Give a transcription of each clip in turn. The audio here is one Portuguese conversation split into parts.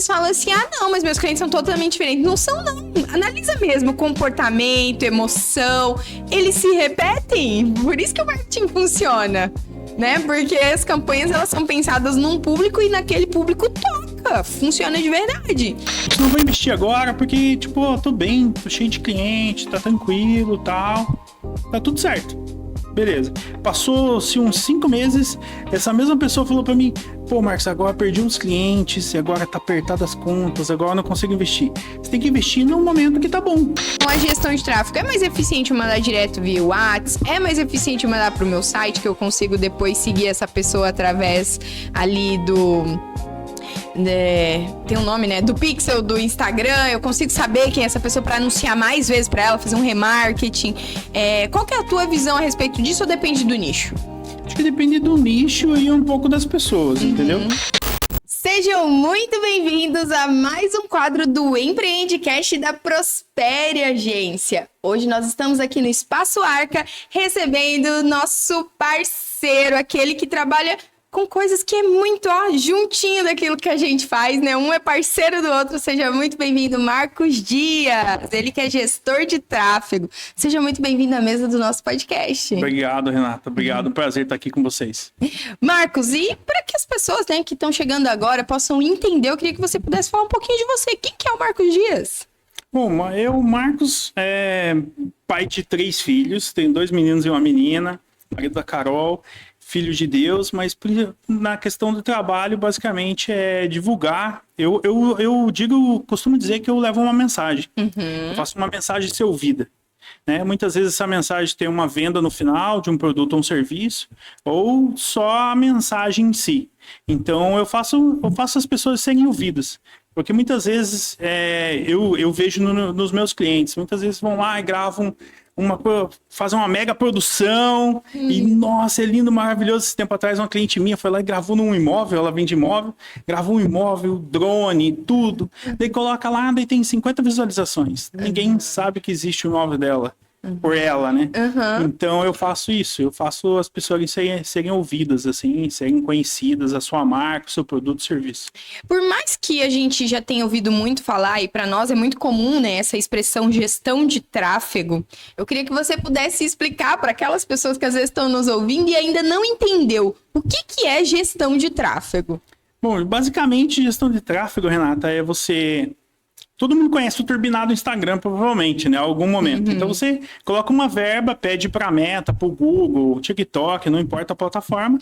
vezes falam assim, ah, não, mas meus clientes são totalmente diferentes. Não são, não. Analisa mesmo comportamento, emoção. Eles se repetem. Por isso que o marketing funciona, né? Porque as campanhas, elas são pensadas num público e naquele público toca. Funciona de verdade. Não vou investir agora porque, tipo, tô bem, tô cheio de cliente, tá tranquilo, tal. Tá tudo certo. Beleza. Passou-se uns 5 meses, essa mesma pessoa falou pra mim, pô, Marcos, agora perdi uns clientes, agora tá apertado as contas, agora eu não consigo investir. Você tem que investir no momento que tá bom. A gestão de tráfego é mais eficiente mandar direto via WhatsApp, é mais eficiente mandar pro meu site, que eu consigo depois seguir essa pessoa através ali do... tem um nome, né? Do Pixel, do Instagram, eu consigo saber quem é essa pessoa para anunciar mais vezes para ela, fazer um remarketing. Qual que é a tua visão a respeito disso ou depende do nicho? Acho que depende do nicho e um pouco das pessoas, entendeu? Sejam muito bem-vindos a mais um quadro do Empreendecast da Prospere Agência. Hoje nós estamos aqui no Espaço Arca recebendo nosso parceiro, aquele que trabalha com coisas que é muito, juntinho daquilo que a gente faz, né? Um é parceiro do outro. Seja muito bem-vindo, Marcos Dias. Ele que é gestor de tráfego. Seja muito bem-vindo à mesa do nosso podcast. Obrigado, Renata. Obrigado. Prazer estar aqui com vocês. Marcos, e para que as pessoas, né, que estão chegando agora possam entender, eu queria que você pudesse falar um pouquinho de você. Quem que é o Marcos Dias? Bom, Marcos, pai de 3 filhos. Tenho 2 meninos e uma menina. Marido da Carol. Filho de Deus, mas na questão do trabalho, basicamente, é divulgar. Eu costumo dizer que eu levo uma mensagem. Eu faço uma mensagem ser ouvida. Né? Muitas vezes essa mensagem tem uma venda no final de um produto ou um serviço, ou só a mensagem em si. Então, eu faço as pessoas serem ouvidas. Porque muitas vezes eu vejo nos meus clientes, muitas vezes vão lá e gravam fazer uma mega produção e, nossa, é lindo, maravilhoso. Esse tempo atrás, uma cliente minha foi lá e gravou num imóvel, ela vende imóvel, gravou um imóvel, drone, tudo. Daí coloca lá, daí tem 50 visualizações. Ninguém sabe que existe o imóvel dela. Por ela, né? Então eu faço isso, eu faço as pessoas serem ouvidas, assim, serem conhecidas, a sua marca, o seu produto, serviço. Por mais que a gente já tenha ouvido muito falar, e para nós é muito comum, né, essa expressão gestão de tráfego, eu queria que você pudesse explicar para aquelas pessoas que às vezes estão nos ouvindo e ainda não entendeu o que é gestão de tráfego. Bom, basicamente gestão de tráfego, Renata, é você... Todo mundo conhece o turbinado Instagram, provavelmente, né? Em algum momento. Então, você coloca uma verba, pede para a Meta, para o Google, TikTok, não importa a plataforma,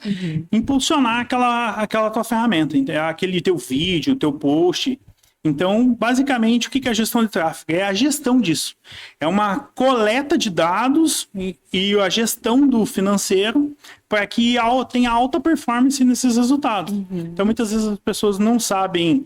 impulsionar aquela tua ferramenta, aquele teu vídeo, teu post. Então, basicamente, o que é a gestão de tráfego? É a gestão disso. É uma coleta de dados e a gestão do financeiro para que tenha alta performance nesses resultados. Então, muitas vezes as pessoas não sabem...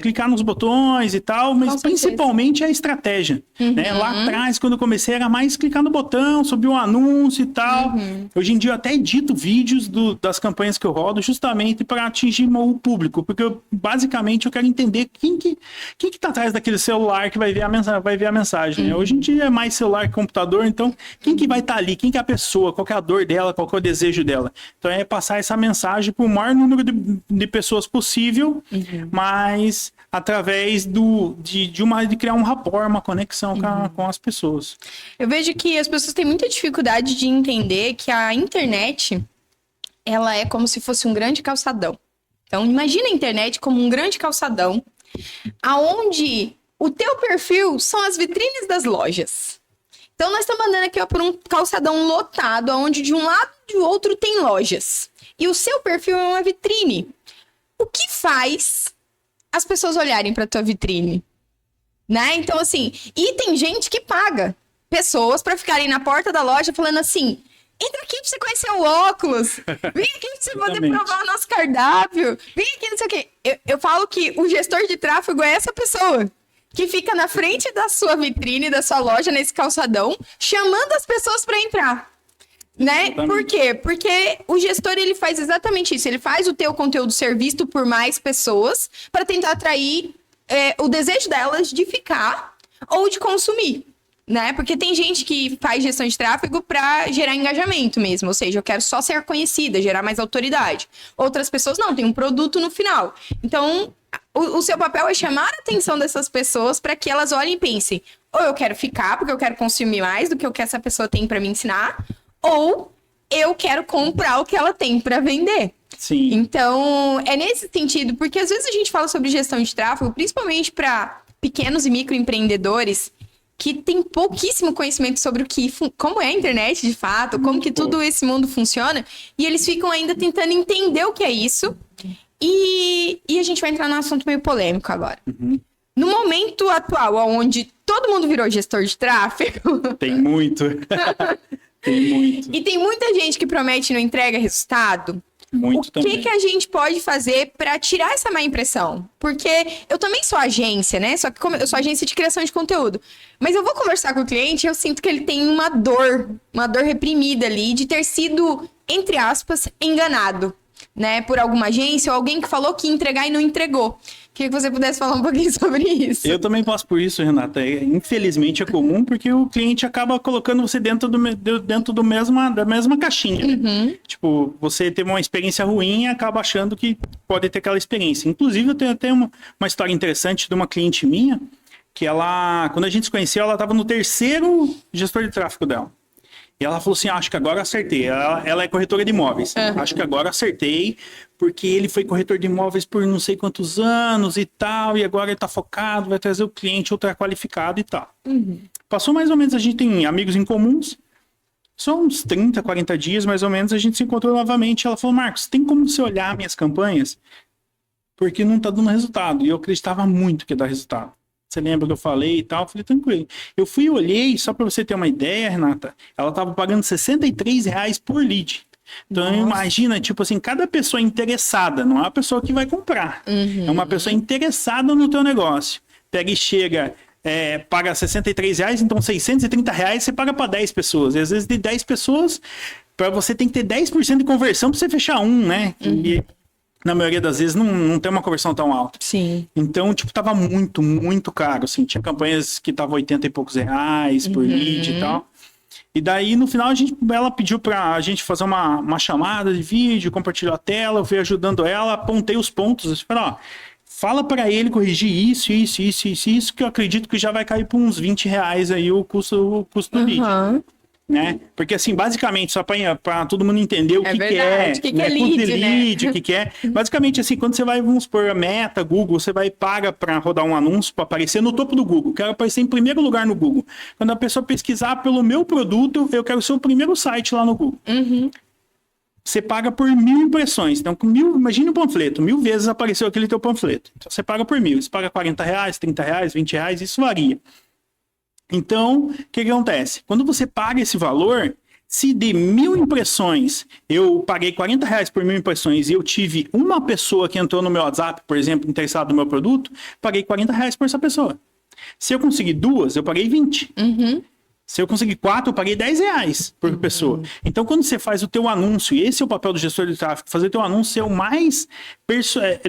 clicar nos botões e tal, mas principalmente a estratégia. Né? Lá atrás, quando eu comecei, era mais clicar no botão, subir um anúncio e tal. Hoje em dia eu até edito vídeos das campanhas que eu rodo justamente para atingir o público, porque basicamente eu quero entender quem que tá atrás daquele celular que vai ver a mensagem. Né? Hoje em dia é mais celular que computador, então quem que vai estar ali? Quem que é a pessoa? Qual que é a dor dela? Qual que é o desejo dela? Então é passar essa mensagem para o maior número de pessoas possível, mas através de criar um rapport, uma conexão com as pessoas. Eu vejo que as pessoas têm muita dificuldade de entender que a internet, ela é como se fosse um grande calçadão. Então, imagina a internet como um grande calçadão, aonde o teu perfil são as vitrines das lojas. Então, nós estamos andando aqui por um calçadão lotado, onde de um lado e do outro tem lojas. E o seu perfil é uma vitrine. O que faz as pessoas olharem para tua vitrine, né? Então, assim, e tem gente que paga pessoas para ficarem na porta da loja falando assim, entra aqui pra você conhecer o óculos, vem aqui pra você poder provar o nosso cardápio, vem aqui, não sei o quê. Eu falo que o gestor de tráfego é essa pessoa que fica na frente da sua vitrine, da sua loja, nesse calçadão, chamando as pessoas para entrar. Né? Por quê? Porque o gestor, ele faz exatamente isso. Ele faz o teu conteúdo ser visto por mais pessoas para tentar atrair o desejo delas de ficar ou de consumir. né? Porque tem gente que faz gestão de tráfego para gerar engajamento mesmo, ou seja, eu quero só ser conhecida, gerar mais autoridade. Outras pessoas não, tem um produto no final. Então, o seu papel é chamar a atenção dessas pessoas para que elas olhem e pensem, ou eu quero ficar porque eu quero consumir mais do que o que essa pessoa tem para me ensinar, ou eu quero comprar o que ela tem para vender. Sim. Então, é nesse sentido, porque às vezes a gente fala sobre gestão de tráfego, principalmente para pequenos e microempreendedores que têm pouquíssimo conhecimento sobre como é a internet de fato, como que todo esse mundo funciona, e eles ficam ainda tentando entender o que é isso. E a gente vai entrar num assunto meio polêmico agora. No momento atual, onde todo mundo virou gestor de tráfego... Tem muito. Tem muito. E tem muita gente que promete e não entrega resultado. Muito o que a gente pode fazer para tirar essa má impressão? Porque eu também sou agência, né? Só que eu sou agência de criação de conteúdo. Mas eu vou conversar com o cliente e eu sinto que ele tem uma dor reprimida ali de ter sido, entre aspas, enganado, né? Por alguma agência ou alguém que falou que ia entregar e não entregou. Queria que você pudesse falar um pouquinho sobre isso. Eu também passo por isso, Renata. Infelizmente é comum porque o cliente acaba colocando você dentro da mesma caixinha. Tipo, você teve uma experiência ruim e acaba achando que pode ter aquela experiência. Inclusive, eu tenho até uma história interessante de uma cliente minha, que ela, quando a gente se conheceu, ela estava no 3º gestor de tráfego dela. E ela falou assim, acho que agora acertei. Ela é corretora de imóveis. Acho que agora acertei, porque ele foi corretor de imóveis por não sei quantos anos e tal, e agora ele tá focado, vai trazer o cliente ultra qualificado e tal. Passou mais ou menos, a gente tem amigos em comuns, só uns 30, 40 dias mais ou menos, a gente se encontrou novamente. Ela falou, Marcos, tem como você olhar minhas campanhas? Porque não tá dando resultado. E eu acreditava muito que ia dar resultado. Você lembra que eu falei e tal? Eu falei, tranquilo. Eu fui e olhei, só para você ter uma ideia, Renata, ela estava pagando R$63 por lead. Então, imagina, tipo assim, cada pessoa interessada, não é uma pessoa que vai comprar. É uma pessoa interessada no teu negócio. Pega e chega, paga R$63, então R$630 você paga para 10 pessoas. E às vezes de 10 pessoas, para você tem que ter 10% de conversão para você fechar um, né? E, na maioria das vezes não tem uma conversão tão alta. Sim. Então, tipo, tava muito, muito caro, assim. Tinha campanhas que tava 80 e poucos reais por lead e tal. E daí, no final, ela pediu pra gente fazer uma chamada de vídeo, compartilhar a tela, eu fui ajudando ela, apontei os pontos. Eu falei, ó, fala pra ele corrigir isso, que eu acredito que já vai cair por uns R$20 aí o custo do lead. Né? Porque assim, basicamente, só para todo mundo entender o que verdade, que é, que é lead, o que é. Basicamente, assim, quando você vai, vamos supor, a Meta, Google, você vai paga para rodar um anúncio para aparecer no topo do Google. Quero aparecer em primeiro lugar no Google. Quando a pessoa pesquisar pelo meu produto, eu quero ser o primeiro site lá no Google. Você paga por 1000 impressões. Então, imagine um panfleto, 1000 vezes apareceu aquele teu panfleto. Então, você paga por 1000. Você paga R$40, R$30, R$20, isso varia. Então, o que acontece? Quando você paga esse valor, se de 1000 impressões, eu paguei R$40 por 1000 impressões e eu tive uma pessoa que entrou no meu WhatsApp, por exemplo, interessado no meu produto, paguei R$40 por essa pessoa. Se eu conseguir 2, eu paguei 20. Se eu conseguir 4, eu paguei R$10 por pessoa. Então, quando você faz o teu anúncio, e esse é o papel do gestor de tráfego, fazer o teu anúncio ser o mais,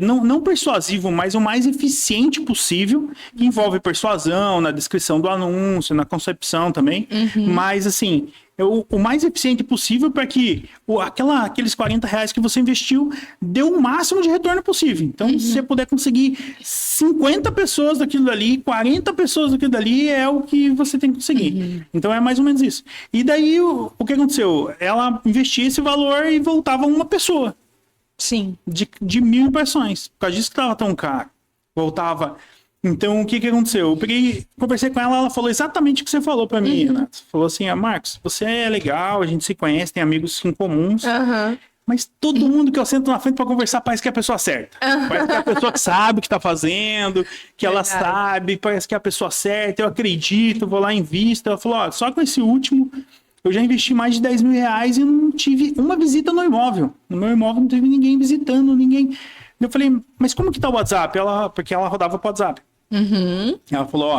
não persuasivo, mas o mais eficiente possível, que envolve persuasão, na descrição do anúncio, na concepção também. Mas, assim, o mais eficiente possível para que aqueles R$40 que você investiu dê o máximo de retorno possível. Então, se você puder conseguir 50 pessoas daquilo dali, 40 pessoas daquilo dali, é o que você tem que conseguir. Então, é mais ou menos isso. E daí, o que aconteceu? Ela investia esse valor e voltava uma pessoa. Sim. De 1000 impressões. Por causa disso que estava tão caro. Voltava... Então, o que aconteceu? Eu peguei, conversei com ela, ela falou exatamente o que você falou pra mim, Renato. Falou assim, Marcos, você é legal, a gente se conhece, tem amigos em comuns, mas todo mundo que eu sento na frente pra conversar parece que é a pessoa certa. Parece que é a pessoa que sabe o que tá fazendo, que ela sabe, parece que é a pessoa certa, eu acredito, vou lá e invisto. Ela falou, só com esse último, eu já investi mais de R$10.000 e não tive uma visita no imóvel. No meu imóvel não teve ninguém visitando, ninguém... Eu falei, mas como que tá o WhatsApp? Porque ela rodava pro WhatsApp. Ela falou,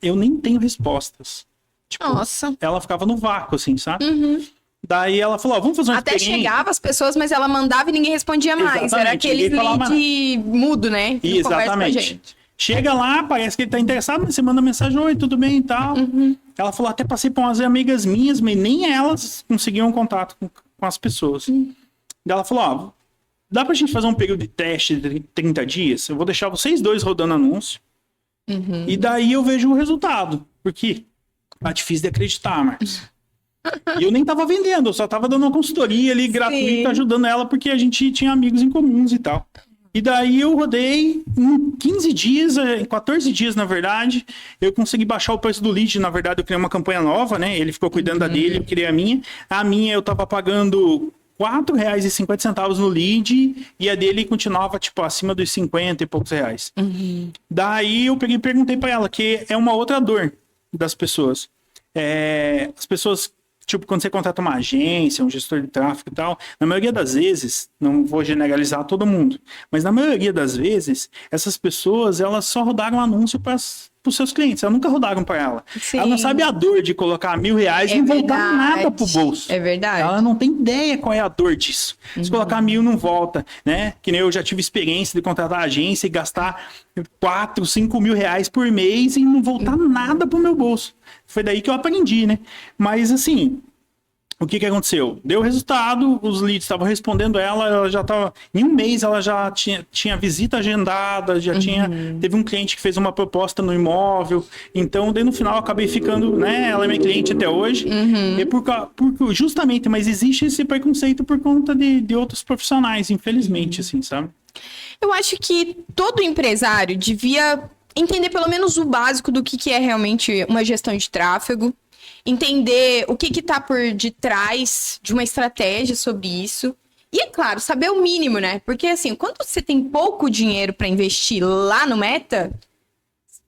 eu nem tenho respostas. Tipo, nossa. Ela ficava no vácuo, assim, sabe? Daí ela falou, vamos fazer uma experiência. Até chegava as pessoas, mas ela mandava e ninguém respondia mais. Exatamente, Era aquele lead mudo, né? Exatamente. Chega lá, parece que ele tá interessado, mas você manda mensagem, oi, tudo bem e tal. Ela falou, até passei pra umas amigas minhas, mas nem elas conseguiam contato com as pessoas. Daí ela falou, ó, dá pra gente fazer um período de teste de 30 dias? Eu vou deixar vocês dois rodando anúncio. E daí eu vejo o resultado. Porque tá difícil de acreditar, Marcos. E eu nem tava vendendo, eu só tava dando uma consultoria ali gratuita, ajudando ela, porque a gente tinha amigos em comuns e tal. E daí eu rodei em 15 dias, em 14 dias, na verdade, eu consegui baixar o preço do lead. Na verdade, eu criei uma campanha nova, né? Ele ficou cuidando da dele, eu criei a minha. A minha eu tava pagando R$4,50 no lead e a dele continuava, tipo, acima dos 50 e poucos reais. Daí eu peguei e perguntei pra ela, que é uma outra dor das pessoas. As pessoas, tipo, quando você contrata uma agência, um gestor de tráfego e tal, na maioria das vezes, não vou generalizar todo mundo, mas na maioria das vezes, essas pessoas, elas só rodaram anúncio para os seus clientes, elas nunca rodaram para ela. Sim. Ela não sabe a dor de colocar R$1.000 e não voltar nada pro bolso. É verdade. Ela não tem ideia qual é a dor disso. Se colocar 1.000 não volta, né? Que nem eu já tive experiência de contratar a agência e gastar 4, 5 mil reais por mês e não voltar nada pro meu bolso. Foi daí que eu aprendi, né? Mas assim, o que aconteceu? Deu resultado, os leads estavam respondendo ela já estava... Em um mês ela já tinha visita agendada, já teve um cliente que fez uma proposta no imóvel, então daí no final eu acabei ficando, né? Ela é minha cliente até hoje, e justamente, mas existe esse preconceito por conta de outros profissionais, infelizmente, assim, sabe? Eu acho que todo empresário devia entender pelo menos o básico do que é realmente uma gestão de tráfego, entender o que está por detrás de uma estratégia sobre isso. E, é claro, saber o mínimo, né? Porque, assim, quando você tem pouco dinheiro para investir lá no Meta,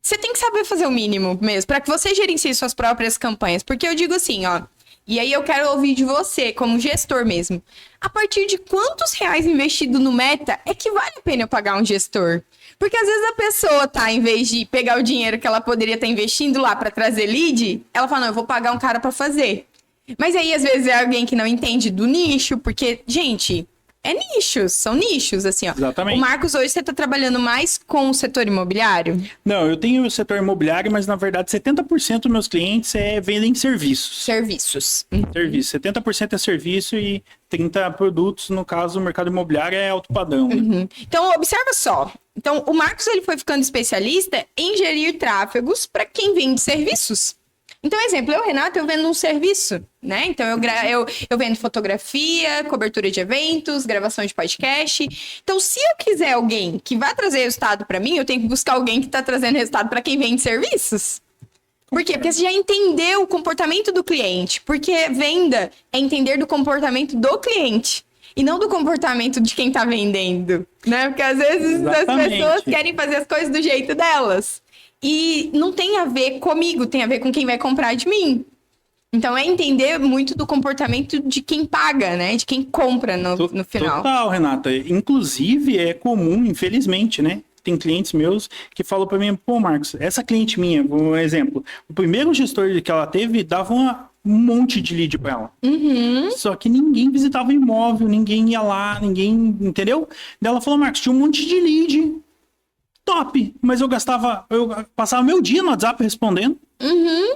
você tem que saber fazer o mínimo mesmo, para que você gerencie suas próprias campanhas. Porque eu digo assim, ó, e aí eu quero ouvir de você, como gestor mesmo. A partir de quantos reais investido no Meta é que vale a pena eu pagar um gestor? Porque às vezes a pessoa tá, em vez de pegar o dinheiro que ela poderia estar investindo lá para trazer lead, ela fala, não, eu vou pagar um cara para fazer. Mas aí às vezes é alguém que não entende do nicho, porque, gente, são nichos, assim, ó. Exatamente. O Marcos, hoje você tá trabalhando mais com o setor imobiliário? Não, eu tenho o setor imobiliário, mas na verdade 70% dos meus clientes vendem serviços. Serviços. Serviço. 70% é serviço e 30% produtos. No caso, o mercado imobiliário é alto padrão. Né? Então, observa só. Então, o Marcos ele foi ficando especialista em gerir tráfegos para quem vende serviços. Então, exemplo, Renato, eu vendo um serviço, né? Então, eu vendo fotografia, cobertura de eventos, gravação de podcast. Então, se eu quiser alguém que vai trazer resultado para mim, eu tenho que buscar alguém que está trazendo resultado para quem vende serviços. Por quê? Porque você já entendeu o comportamento do cliente. Porque venda é entender do comportamento do cliente. E não do comportamento de quem tá vendendo, né? Porque às vezes as pessoas querem fazer as coisas do jeito delas. E não tem a ver comigo, tem a ver com quem vai comprar de mim. Então é entender muito do comportamento de quem paga, né? De quem compra no final. Total, Renata. Inclusive é comum, infelizmente, né? Tem clientes meus que falam para mim, pô, Marcos, essa cliente minha, por exemplo, o primeiro gestor que ela teve dava um monte de lead para ela. Só que ninguém visitava o imóvel, ninguém ia lá, ninguém, entendeu? Daí ela falou, Marcos, tinha um monte de lead, top, mas eu passava meu dia no WhatsApp respondendo,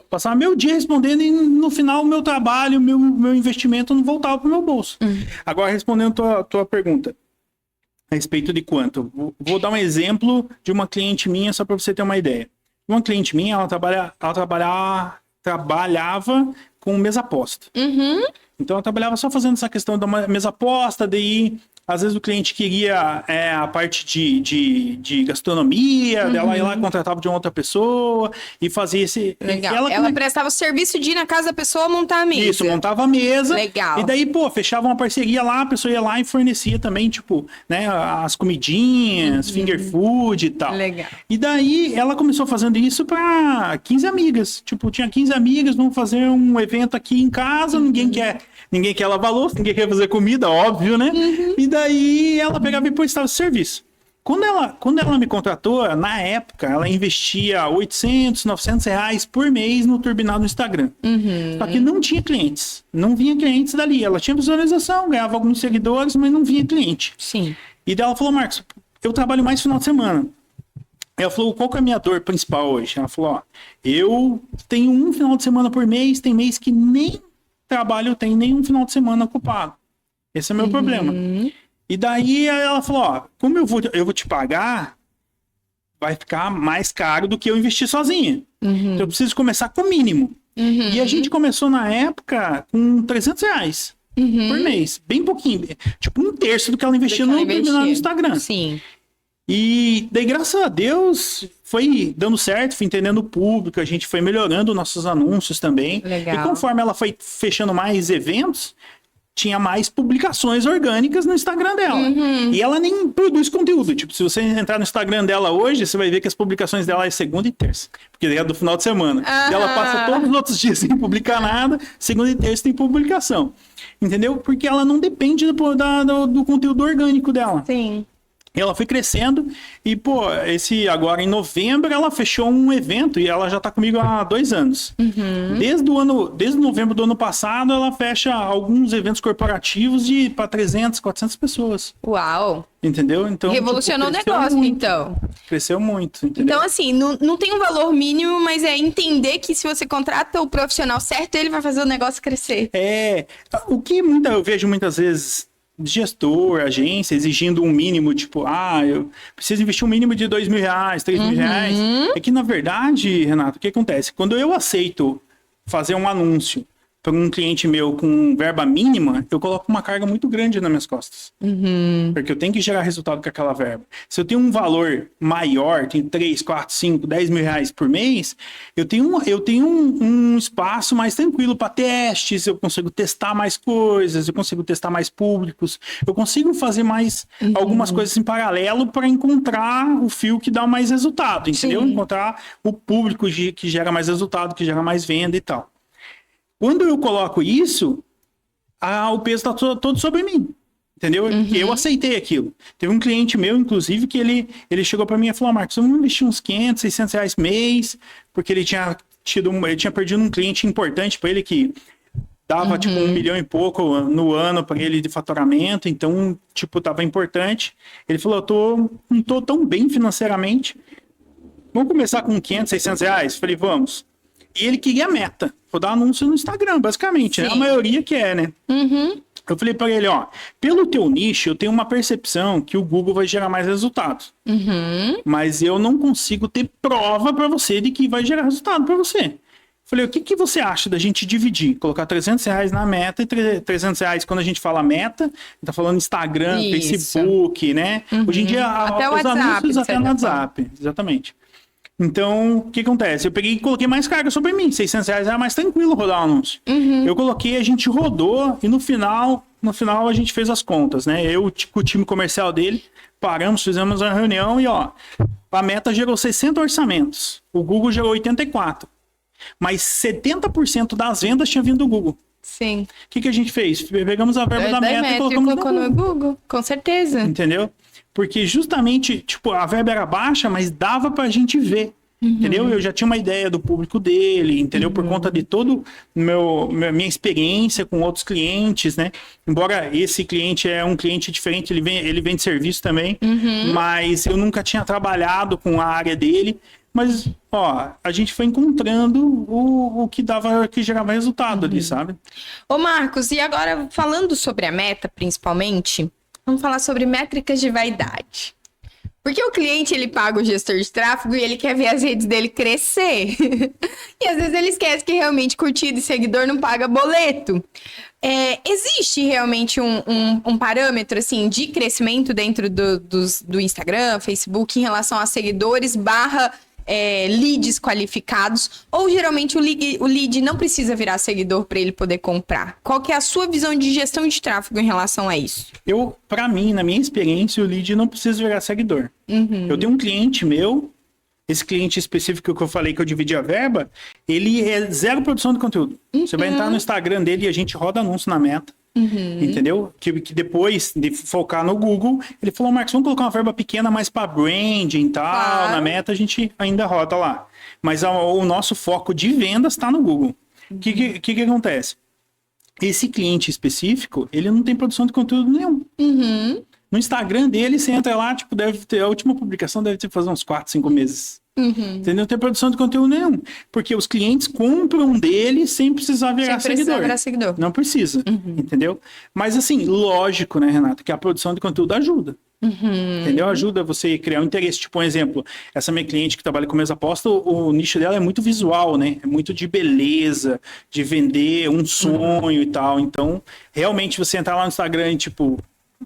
passava meu dia respondendo e no final o meu trabalho, meu investimento não voltava pro meu bolso. Agora, respondendo a tua pergunta, a respeito de quanto? Vou dar um exemplo de uma cliente minha, só para você ter uma ideia. Uma cliente minha, ela trabalhava com mesa aposta. Então, ela trabalhava só fazendo essa questão da mesa aposta, daí, às vezes, o cliente queria a parte de gastronomia, ela ia lá, contratava de uma outra pessoa e fazia esse... Legal. Ela prestava o serviço de ir na casa da pessoa montar a mesa. Isso, montava a mesa. Legal. E daí, pô, fechava uma parceria lá, a pessoa ia lá e fornecia também, tipo, né, as comidinhas, finger food e tal. Legal. E daí, ela começou fazendo isso para 15 amigas. Tipo, tinha 15 amigas, vamos fazer um evento aqui em casa, ninguém quer lavar louça, ninguém quer fazer comida, óbvio, né? E daí, ela pegava e postava esse serviço. Quando ela me contratou, na época, ela investia 800, 900 reais por mês no turbinado no Instagram. Só que não tinha clientes. Não vinha clientes dali. Ela tinha visualização, ganhava alguns seguidores, mas não vinha cliente. Sim. E daí ela falou, Marcos, eu trabalho mais final de semana. Ela falou, qual que é a minha dor principal hoje? Ela falou, ó, eu tenho um final de semana por mês, tem mês que nem trabalho eu tenho, nem um final de semana ocupado. Esse é o meu problema. E daí ela falou, ó, como eu vou te pagar, vai ficar mais caro do que eu investir sozinha. Então eu preciso começar com o mínimo. E a gente começou na época com R$300 por mês. Bem pouquinho. Tipo um terço do que ela investia no Instagram. Sim. E daí, graças a Deus, foi dando certo, fui entendendo o público, a gente foi melhorando nossos anúncios também. Legal. E conforme ela foi fechando mais eventos, tinha mais publicações orgânicas no Instagram dela. E ela nem produz conteúdo. Tipo, se você entrar no Instagram dela hoje, você vai ver que as publicações dela é segunda e terça. Porque é do final de semana. E ela passa todos os outros dias sem publicar nada, segunda e terça tem publicação. Entendeu? Porque ela não depende do conteúdo orgânico dela. Sim. Ela foi crescendo e, pô, agora em novembro ela fechou um evento e ela já tá comigo há 2 anos. Desde novembro do ano passado, ela fecha alguns eventos corporativos para 300, 400 pessoas. Uau! Entendeu? Então, revolucionou o negócio, muito, então. Cresceu muito, entendeu? Então, assim, não tem um valor mínimo, mas é entender que se você contrata o profissional certo, ele vai fazer o negócio crescer. O que eu vejo muitas vezes gestor, agência, exigindo um mínimo, tipo, eu preciso investir um mínimo de R$2.000, R$3.000. É que, na verdade, Renato, o que acontece? Quando eu aceito fazer um anúncio para um cliente meu com verba mínima, eu coloco uma carga muito grande nas minhas costas. Porque eu tenho que gerar resultado com aquela verba. Se eu tenho um valor maior, tenho 3, 4, 5, 10 mil reais por mês, eu tenho um espaço mais tranquilo para testes, eu consigo testar mais coisas, eu consigo testar mais públicos, eu consigo fazer mais algumas coisas em paralelo para encontrar o fio que dá mais resultado, entendeu? Sim. Encontrar o público que gera mais resultado, que gera mais venda e tal. Quando eu coloco isso, o peso está todo sobre mim, entendeu? Eu aceitei aquilo. Teve um cliente meu, inclusive, que ele chegou para mim e falou, Marcos, eu vou investir uns 500, 600 reais mês, porque ele tinha perdido um cliente importante para ele que dava, tipo, 1 milhão e pouco no ano para ele de faturamento, então, tipo, tava importante. Ele falou, não tô tão bem financeiramente, vamos começar com 500, 600 reais? Falei, vamos. E ele queria meta, rodar anúncio no Instagram, basicamente, né? A maioria quer, né? Eu falei para ele, ó, pelo teu nicho, eu tenho uma percepção que o Google vai gerar mais resultados. Mas eu não consigo ter prova para você de que vai gerar resultado para você. Falei, o que você acha da gente dividir? Colocar R$300 na meta e R$300 quando a gente fala meta, tá falando Instagram, Facebook, né? Hoje em dia, até os anúncios até no WhatsApp, exatamente. Então, o que acontece? Eu peguei e coloquei mais carga sobre mim. R$600 era mais tranquilo rodar o anúncio. Eu coloquei, a gente rodou e no final a gente fez as contas, né? Eu com o time comercial dele, paramos, fizemos uma reunião e, ó, a meta gerou 60 orçamentos. O Google gerou 84. Mas 70% das vendas tinha vindo do Google. Sim. O que a gente fez? Pegamos a verba da meta e colocamos no Google. Com certeza. Entendeu? Porque justamente, tipo, a verba era baixa, mas dava pra gente ver, entendeu? Eu já tinha uma ideia do público dele, entendeu? Por conta de todo minha experiência com outros clientes, né? Embora esse cliente é um cliente diferente, ele vende serviço também, mas eu nunca tinha trabalhado com a área dele. Mas, ó, a gente foi encontrando o que gerava resultado ali, sabe? Ô, Marcos, e agora falando sobre a meta, principalmente, vamos falar sobre métricas de vaidade. Porque o cliente, ele paga o gestor de tráfego e ele quer ver as redes dele crescer. E às vezes ele esquece que realmente curtida e seguidor não paga boleto. Existe realmente um parâmetro, assim, de crescimento dentro do Instagram, Facebook, em relação a seguidores leads qualificados, ou geralmente o lead não precisa virar seguidor para ele poder comprar? Qual que é a sua visão de gestão de tráfego em relação a isso? Para mim, na minha experiência, o lead não precisa virar seguidor. Eu tenho um cliente meu, esse cliente específico que eu falei que eu dividi a verba, ele é zero produção de conteúdo. Você vai entrar no Instagram dele e a gente roda anúncio na meta. Entendeu? Que depois de focar no Google, ele falou, Marcos, vamos colocar uma verba pequena mais para branding e tal, na meta a gente ainda roda lá. Mas o nosso foco de vendas está no Google. O que acontece? Esse cliente específico, ele não tem produção de conteúdo nenhum. No Instagram dele, você entra lá, tipo, deve ter, a última publicação deve ter fazer uns 4, 5 meses. Entendeu? Não tem produção de conteúdo nenhum. Porque os clientes compram dele sem precisar virar seguidor. Não precisa, entendeu? Mas assim, lógico, né, Renata, que a produção de conteúdo ajuda. Entendeu? Ajuda você a criar um interesse. Tipo, um exemplo, essa minha cliente que trabalha com mesa aposta, o nicho dela é muito visual, né? É muito de beleza, de vender um sonho e tal. Então, realmente, você entrar lá no Instagram e, tipo,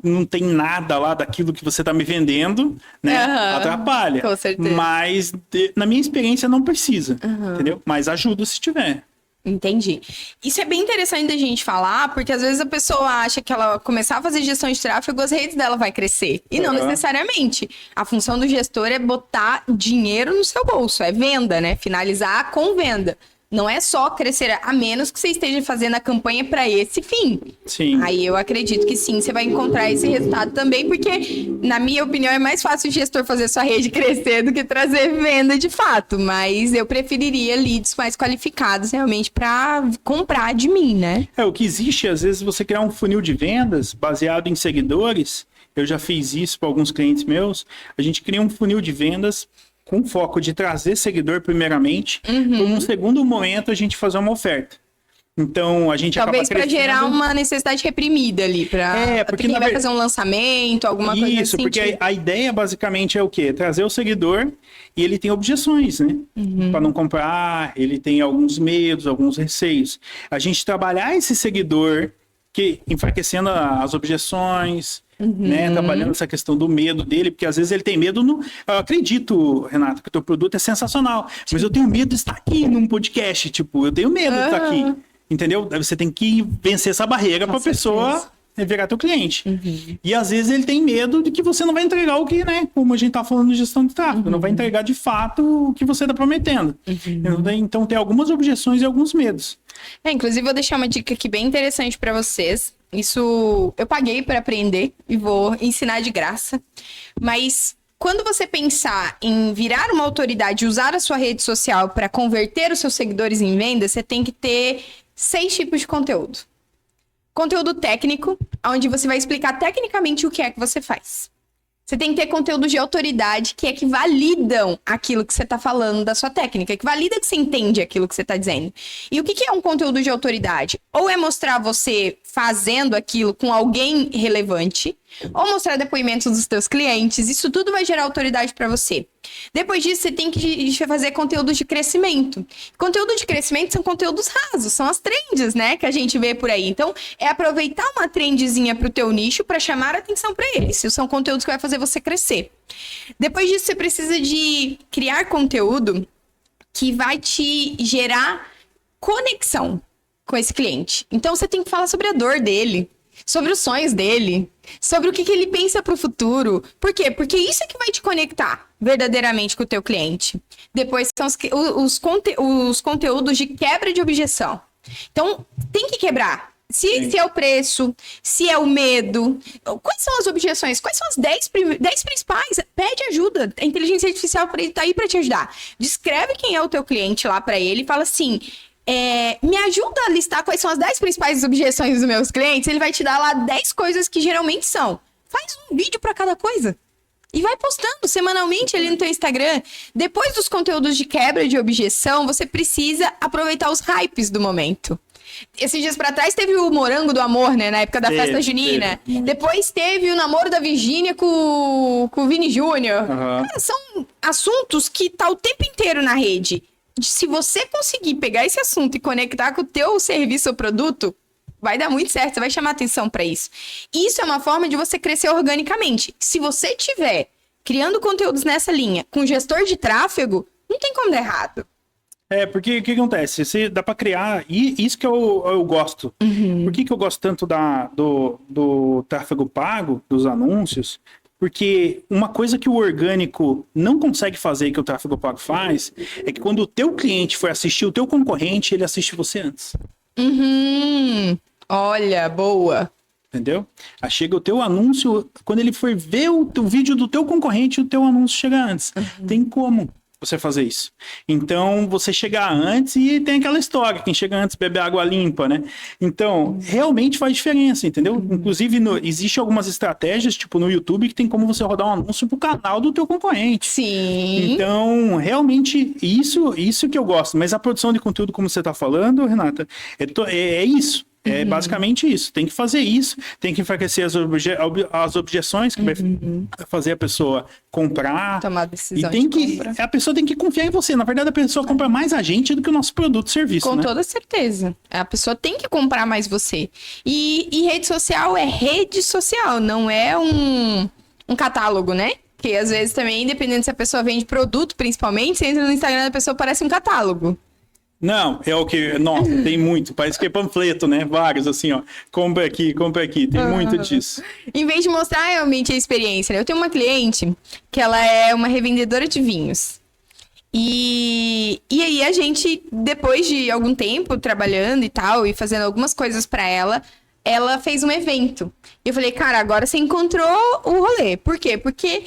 não tem nada lá daquilo que você tá me vendendo, né? Atrapalha. Com certeza. Mas, na minha experiência, não precisa, entendeu? Mas ajuda se tiver. Entendi. Isso é bem interessante da gente falar, porque às vezes a pessoa acha que ela começar a fazer gestão de tráfego, as redes dela vai crescer. E não necessariamente. A função do gestor é botar dinheiro no seu bolso, é venda, né? Finalizar com venda. Não é só crescer, a menos que você esteja fazendo a campanha para esse fim. Sim. Aí eu acredito que sim, você vai encontrar esse resultado também, porque, na minha opinião, é mais fácil o gestor fazer sua rede crescer do que trazer venda de fato. Mas eu preferiria leads mais qualificados realmente para comprar de mim, né? O que existe, às vezes, você criar um funil de vendas baseado em seguidores. Eu já fiz isso para alguns clientes meus. A gente cria um funil de vendas com foco de trazer seguidor primeiramente, num segundo momento a gente fazer uma oferta. Então, a gente talvez acaba crescendo... para gerar uma necessidade reprimida ali, para porque quem vai fazer um lançamento, alguma coisa assim. Isso, porque a ideia basicamente é o quê? Trazer o seguidor e ele tem objeções, né? Para não comprar, ele tem alguns medos, alguns receios. A gente trabalhar esse seguidor, que enfraquecendo as objeções... né, trabalhando essa questão do medo dele, porque às vezes ele tem medo eu acredito, Renato, que o teu produto é sensacional, mas eu tenho medo de estar aqui num podcast, tipo, eu tenho medo de estar aqui, entendeu? Você tem que vencer essa barreira para a pessoa virar teu cliente. E às vezes ele tem medo de que você não vai entregar o que, né, como a gente tá falando de gestão de tráfego, não vai entregar de fato o que você tá prometendo. Então tem algumas objeções e alguns medos. Inclusive, vou deixar uma dica aqui bem interessante para vocês. Isso eu paguei para aprender e vou ensinar de graça. Mas quando você pensar em virar uma autoridade e usar a sua rede social para converter os seus seguidores em vendas, você tem que ter 6 tipos de conteúdo. Conteúdo técnico, onde você vai explicar tecnicamente o que é que você faz. Você tem que ter conteúdos de autoridade que é que validam aquilo que você está falando da sua técnica, que valida que você entende aquilo que você está dizendo. E o que é um conteúdo de autoridade? Ou é mostrar você fazendo aquilo com alguém relevante, ou mostrar depoimentos dos teus clientes. Isso tudo vai gerar autoridade para você. Depois disso, você tem que fazer conteúdos de crescimento. Conteúdo de crescimento são conteúdos rasos, são as trends, né, que a gente vê por aí. Então, é aproveitar uma trendzinha pro teu nicho para chamar a atenção para eles. São conteúdos que vai fazer você crescer. Depois disso, você precisa de criar conteúdo que vai te gerar conexão com esse cliente. Então, você tem que falar sobre a dor dele, sobre os sonhos dele, sobre o que ele pensa para o futuro. Por quê? Porque isso é que vai te conectar verdadeiramente com o teu cliente. Depois são os conteúdos de quebra de objeção. Então, tem que quebrar. Se é o preço, se é o medo, quais são as objeções? Quais são as 10 principais? Pede ajuda. A inteligência artificial está aí para te ajudar. Descreve quem é o teu cliente lá para ele e fala assim... me ajuda a listar quais são as 10 principais objeções dos meus clientes. Ele vai te dar lá 10 coisas que geralmente são. Faz um vídeo para cada coisa. E vai postando semanalmente ali no teu Instagram. Depois dos conteúdos de quebra de objeção, você precisa aproveitar os hypes do momento. Esses dias pra trás teve o Morango do Amor, né? Na época da festa junina. Depois teve o namoro da Virgínia com o Vini Júnior. Cara, são assuntos que tá o tempo inteiro na rede. Se você conseguir pegar esse assunto e conectar com o teu serviço ou produto, vai dar muito certo, você vai chamar atenção para isso. Isso é uma forma de você crescer organicamente. Se você tiver criando conteúdos nessa linha com gestor de tráfego, não tem como dar errado. Porque o que acontece? Você dá para criar, e isso que eu gosto. Por que eu gosto tanto do tráfego pago, dos anúncios? Porque uma coisa que o orgânico não consegue fazer e que o tráfego pago faz é que quando o teu cliente for assistir o teu concorrente, ele assiste você antes. Olha, boa. Entendeu? Aí chega o teu anúncio, quando ele for ver o vídeo do teu concorrente, o teu anúncio chega antes. Tem como. você fazer isso. Então, você chegar antes e tem aquela história, quem chega antes bebe água limpa, né? Então, realmente faz diferença, entendeu? Inclusive, existe algumas estratégias, tipo no YouTube, que tem como você rodar um anúncio pro canal do teu concorrente. Sim. Então, realmente, isso que eu gosto. Mas a produção de conteúdo, como você tá falando, Renata, é isso. É basicamente isso. Tem que fazer isso, tem que enfraquecer as objeções que vai fazer a pessoa comprar. Tomar decisão e tem de compra. a pessoa tem que confiar em você. Na verdade, a pessoa compra mais a gente do que o nosso produto e serviço, Com né? toda certeza. A pessoa tem que comprar mais você. E rede social é rede social, não é um catálogo, né? Porque às vezes também, dependendo se a pessoa vende produto, principalmente, você entra no Instagram da pessoa, parece um catálogo. Não, é o que... Nossa, tem muito. Parece que é panfleto, né? Vários, assim, ó. Compra aqui. Tem muito disso. Em vez de mostrar realmente a experiência, né? Eu tenho uma cliente que ela é uma revendedora de vinhos. E aí a gente, depois de algum tempo trabalhando e tal, e fazendo algumas coisas pra ela, ela fez um evento. E eu falei, cara, agora você encontrou o rolê. Por quê? Porque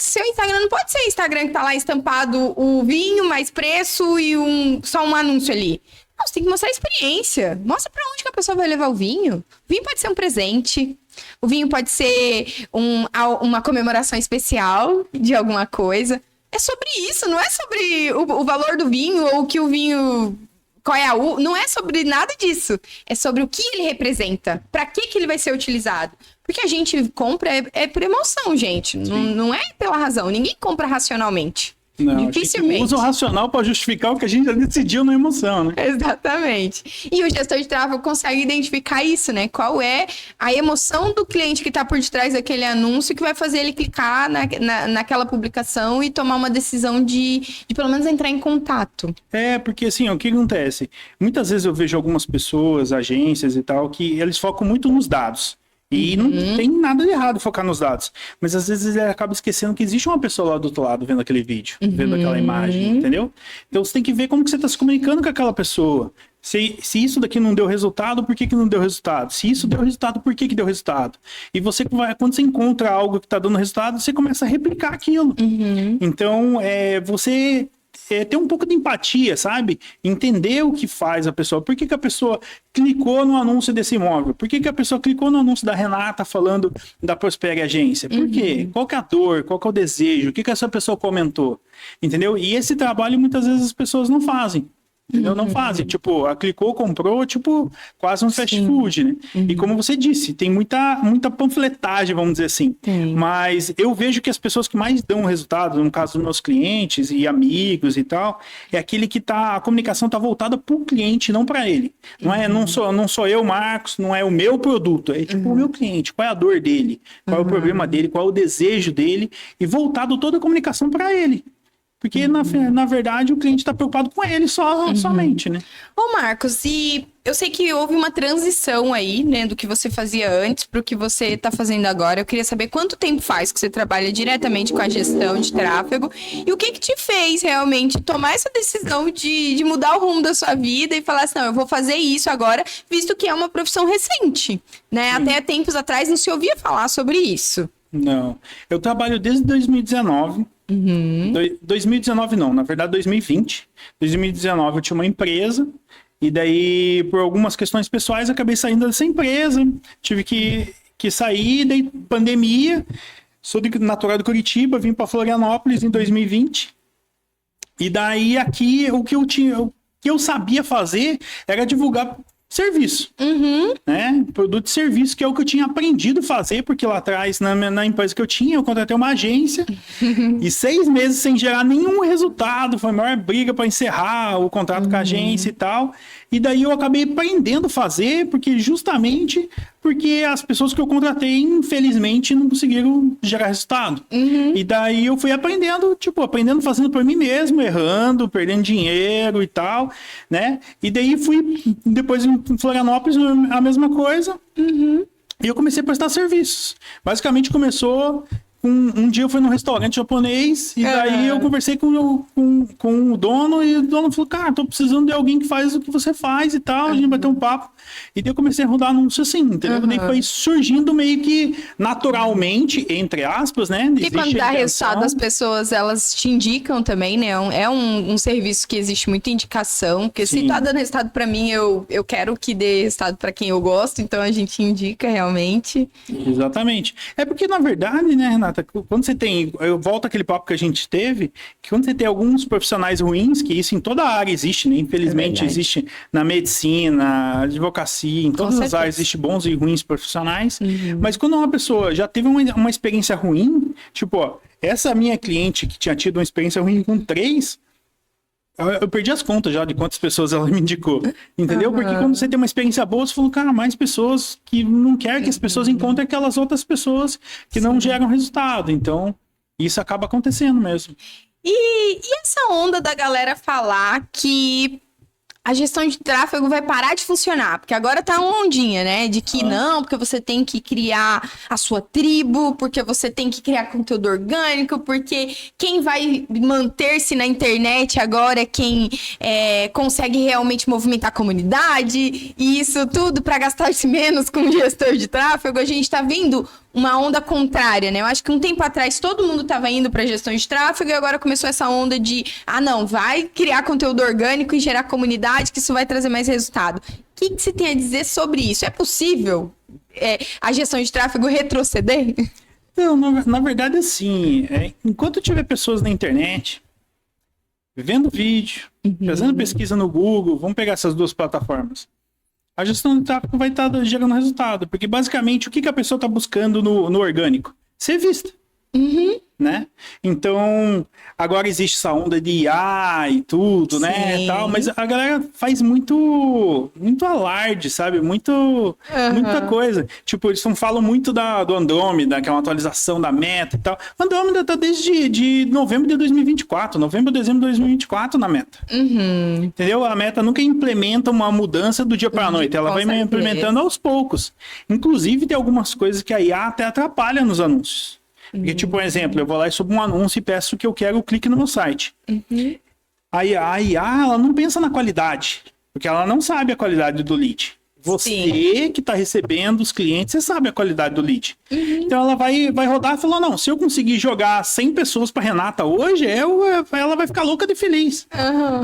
seu Instagram não pode ser Instagram que tá lá estampado o vinho, mais preço e só um anúncio ali. Não, você tem que mostrar a experiência. Mostra pra onde que a pessoa vai levar o vinho. O vinho pode ser um presente. O vinho pode ser uma comemoração especial de alguma coisa. É sobre isso, não é sobre o valor do vinho ou que o vinho... Qual é não é sobre nada disso. É sobre o que ele representa. Pra que ele vai ser utilizado. Porque a gente compra é por emoção, gente. Não é pela razão. Ninguém compra racionalmente. Não, dificilmente. A gente usa o racional para justificar o que a gente já decidiu na emoção, né? Exatamente. E o gestor de tráfego consegue identificar isso, né? Qual é a emoção do cliente que está por detrás daquele anúncio que vai fazer ele clicar naquela publicação e tomar uma decisão de pelo menos entrar em contato. Porque assim, ó, o que acontece? Muitas vezes eu vejo algumas pessoas, agências e tal, que eles focam muito nos dados. E não tem nada de errado focar nos dados. Mas às vezes ele acaba esquecendo que existe uma pessoa lá do outro lado vendo aquele vídeo, vendo aquela imagem, entendeu? Então você tem que ver como que você está se comunicando com aquela pessoa. Se isso daqui não deu resultado, por que não deu resultado? Se isso deu resultado, por que deu resultado? E você, quando você encontra algo que está dando resultado, você começa a replicar aquilo. Então, você... ter um pouco de empatia, sabe? Entender o que faz a pessoa. Por que a pessoa clicou no anúncio desse imóvel? Por que a pessoa clicou no anúncio da Renata falando da Prospere Agência? Por quê? Qual que é a dor? Qual que é o desejo? O que essa pessoa comentou? Entendeu? E esse trabalho muitas vezes as pessoas não fazem. Entendeu? Não fazem. Tipo, clicou, comprou, tipo, quase um fast food, né? E como você disse, tem muita panfletagem, vamos dizer assim. Mas eu vejo que as pessoas que mais dão resultado, no caso dos meus clientes e amigos e tal, é aquele que a comunicação tá voltada pro cliente, não para ele. Não sou eu, Marcos, não é o meu produto, é tipo o meu cliente, qual é a dor dele, qual é o problema dele, qual é o desejo dele, e voltado toda a comunicação para ele. Porque, na verdade, o cliente está preocupado com ele somente, né? Ô, Marcos, e eu sei que houve uma transição aí, né, do que você fazia antes para o que você está fazendo agora. Eu queria saber quanto tempo faz que você trabalha diretamente com a gestão de tráfego e o que te fez realmente tomar essa decisão de mudar o rumo da sua vida e falar assim, não, eu vou fazer isso agora, visto que é uma profissão recente, né? Até tempos atrás não se ouvia falar sobre isso. Não, eu trabalho desde 2019. 2019 não, na verdade 2020. 2019 eu tinha uma empresa e daí por algumas questões pessoais acabei saindo dessa empresa, tive que sair, daí pandemia, sou natural de Curitiba, vim para Florianópolis em 2020 e daí aqui o que eu sabia fazer era divulgar serviço, né? Produto e serviço, que é o que eu tinha aprendido a fazer, porque lá atrás, na empresa que eu tinha, eu contratei uma agência e 6 meses sem gerar nenhum resultado, foi a maior briga para encerrar o contrato com a agência e tal. E daí eu acabei aprendendo a fazer, porque as pessoas que eu contratei, infelizmente, não conseguiram gerar resultado. E daí eu fui aprendendo, fazendo por mim mesmo, errando, perdendo dinheiro e tal, né? E daí depois em Florianópolis, a mesma coisa. E eu comecei a prestar serviços. Basicamente começou um dia eu fui num restaurante japonês e daí eu conversei com o dono e o dono falou, cara, tô precisando de alguém que faz o que você faz e tal, a gente bateu um papo. E daí eu comecei a rodar anúncio assim, entendeu? Daí foi surgindo meio que naturalmente, entre aspas, né? E quando dá resultado, as pessoas, elas te indicam também, né? É um serviço que existe muita indicação, porque se tá dando resultado pra mim, eu quero que dê resultado pra quem eu gosto, então a gente indica realmente. Exatamente. É porque, na verdade, né, Renata, quando você tem, eu volto àquele papo que a gente teve, que quando você tem alguns profissionais ruins, que isso em toda a área existe, né? Infelizmente existe na medicina, advocacia, em todas as áreas existe bons e ruins profissionais, mas quando uma pessoa já teve uma experiência ruim, tipo, ó, essa minha cliente que tinha tido uma experiência ruim com 3, eu perdi as contas já de quantas pessoas ela me indicou, entendeu? Porque quando você tem uma experiência boa, você falou, cara, mais pessoas que não quer que as pessoas encontrem aquelas outras pessoas que não geram resultado. Então, isso acaba acontecendo mesmo. E essa onda da galera falar que a gestão de tráfego vai parar de funcionar, porque agora tá uma ondinha, né? De que não, porque você tem que criar a sua tribo, porque você tem que criar conteúdo orgânico, porque quem vai manter-se na internet agora é quem consegue realmente movimentar a comunidade, e isso tudo para gastar-se menos com gestor de tráfego. A gente tá vendo uma onda contrária, né? Eu acho que um tempo atrás todo mundo estava indo para gestão de tráfego e agora começou essa onda de, não, vai criar conteúdo orgânico e gerar comunidade, que isso vai trazer mais resultado. O que você tem a dizer sobre isso? É possível a gestão de tráfego retroceder? Não, na verdade, assim, enquanto tiver pessoas na internet vendo vídeo, fazendo pesquisa no Google, vamos pegar essas duas plataformas, a gestão de tráfego vai estar gerando resultado. Porque, basicamente, o que a pessoa está buscando no orgânico? Ser vista. Né? Então, agora existe essa onda de IA e tudo, né? Tal, mas a galera faz muito alarde, sabe? Muita coisa. Tipo, eles falam muito do Andrômeda, que é uma atualização da Meta e tal. O Andrômeda tá desde novembro de 2024, dezembro de 2024 na Meta. Entendeu? A Meta nunca implementa uma mudança do dia para a noite. Ela vai implementando aos poucos. Inclusive, tem algumas coisas que a IA até atrapalha nos anúncios. Porque, tipo, um exemplo, eu vou lá e subo um anúncio e peço que eu quero o clique no meu site. Aí a IA, ela não pensa na qualidade, porque ela não sabe a qualidade do lead. Você que está recebendo os clientes, você sabe a qualidade do lead. Então ela vai rodar e falar, não, se eu conseguir jogar 100 pessoas para Renata hoje, ela vai ficar louca de feliz.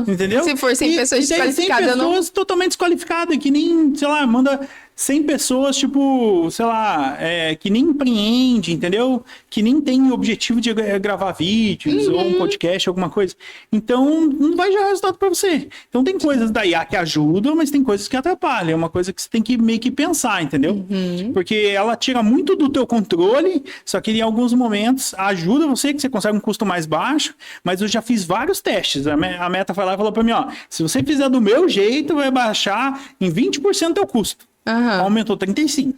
Entendeu? Se for 100 pessoas desqualificadas, 100 pessoas totalmente desqualificadas, que nem, sei lá, manda 100 pessoas, tipo, sei lá, que nem empreende, entendeu? Que nem tem objetivo de gravar vídeos ou um podcast, alguma coisa. Então, não vai gerar resultado para você. Então, tem coisas da IA que ajudam, mas tem coisas que atrapalham. É uma coisa que você tem que meio que pensar, entendeu? Porque ela tira muito do teu controle, só que em alguns momentos ajuda você, que você consegue um custo mais baixo, mas eu já fiz vários testes. A Meta foi lá e falou para mim, ó, se você fizer do meu jeito, vai baixar em 20% o teu custo. Aumentou 35%.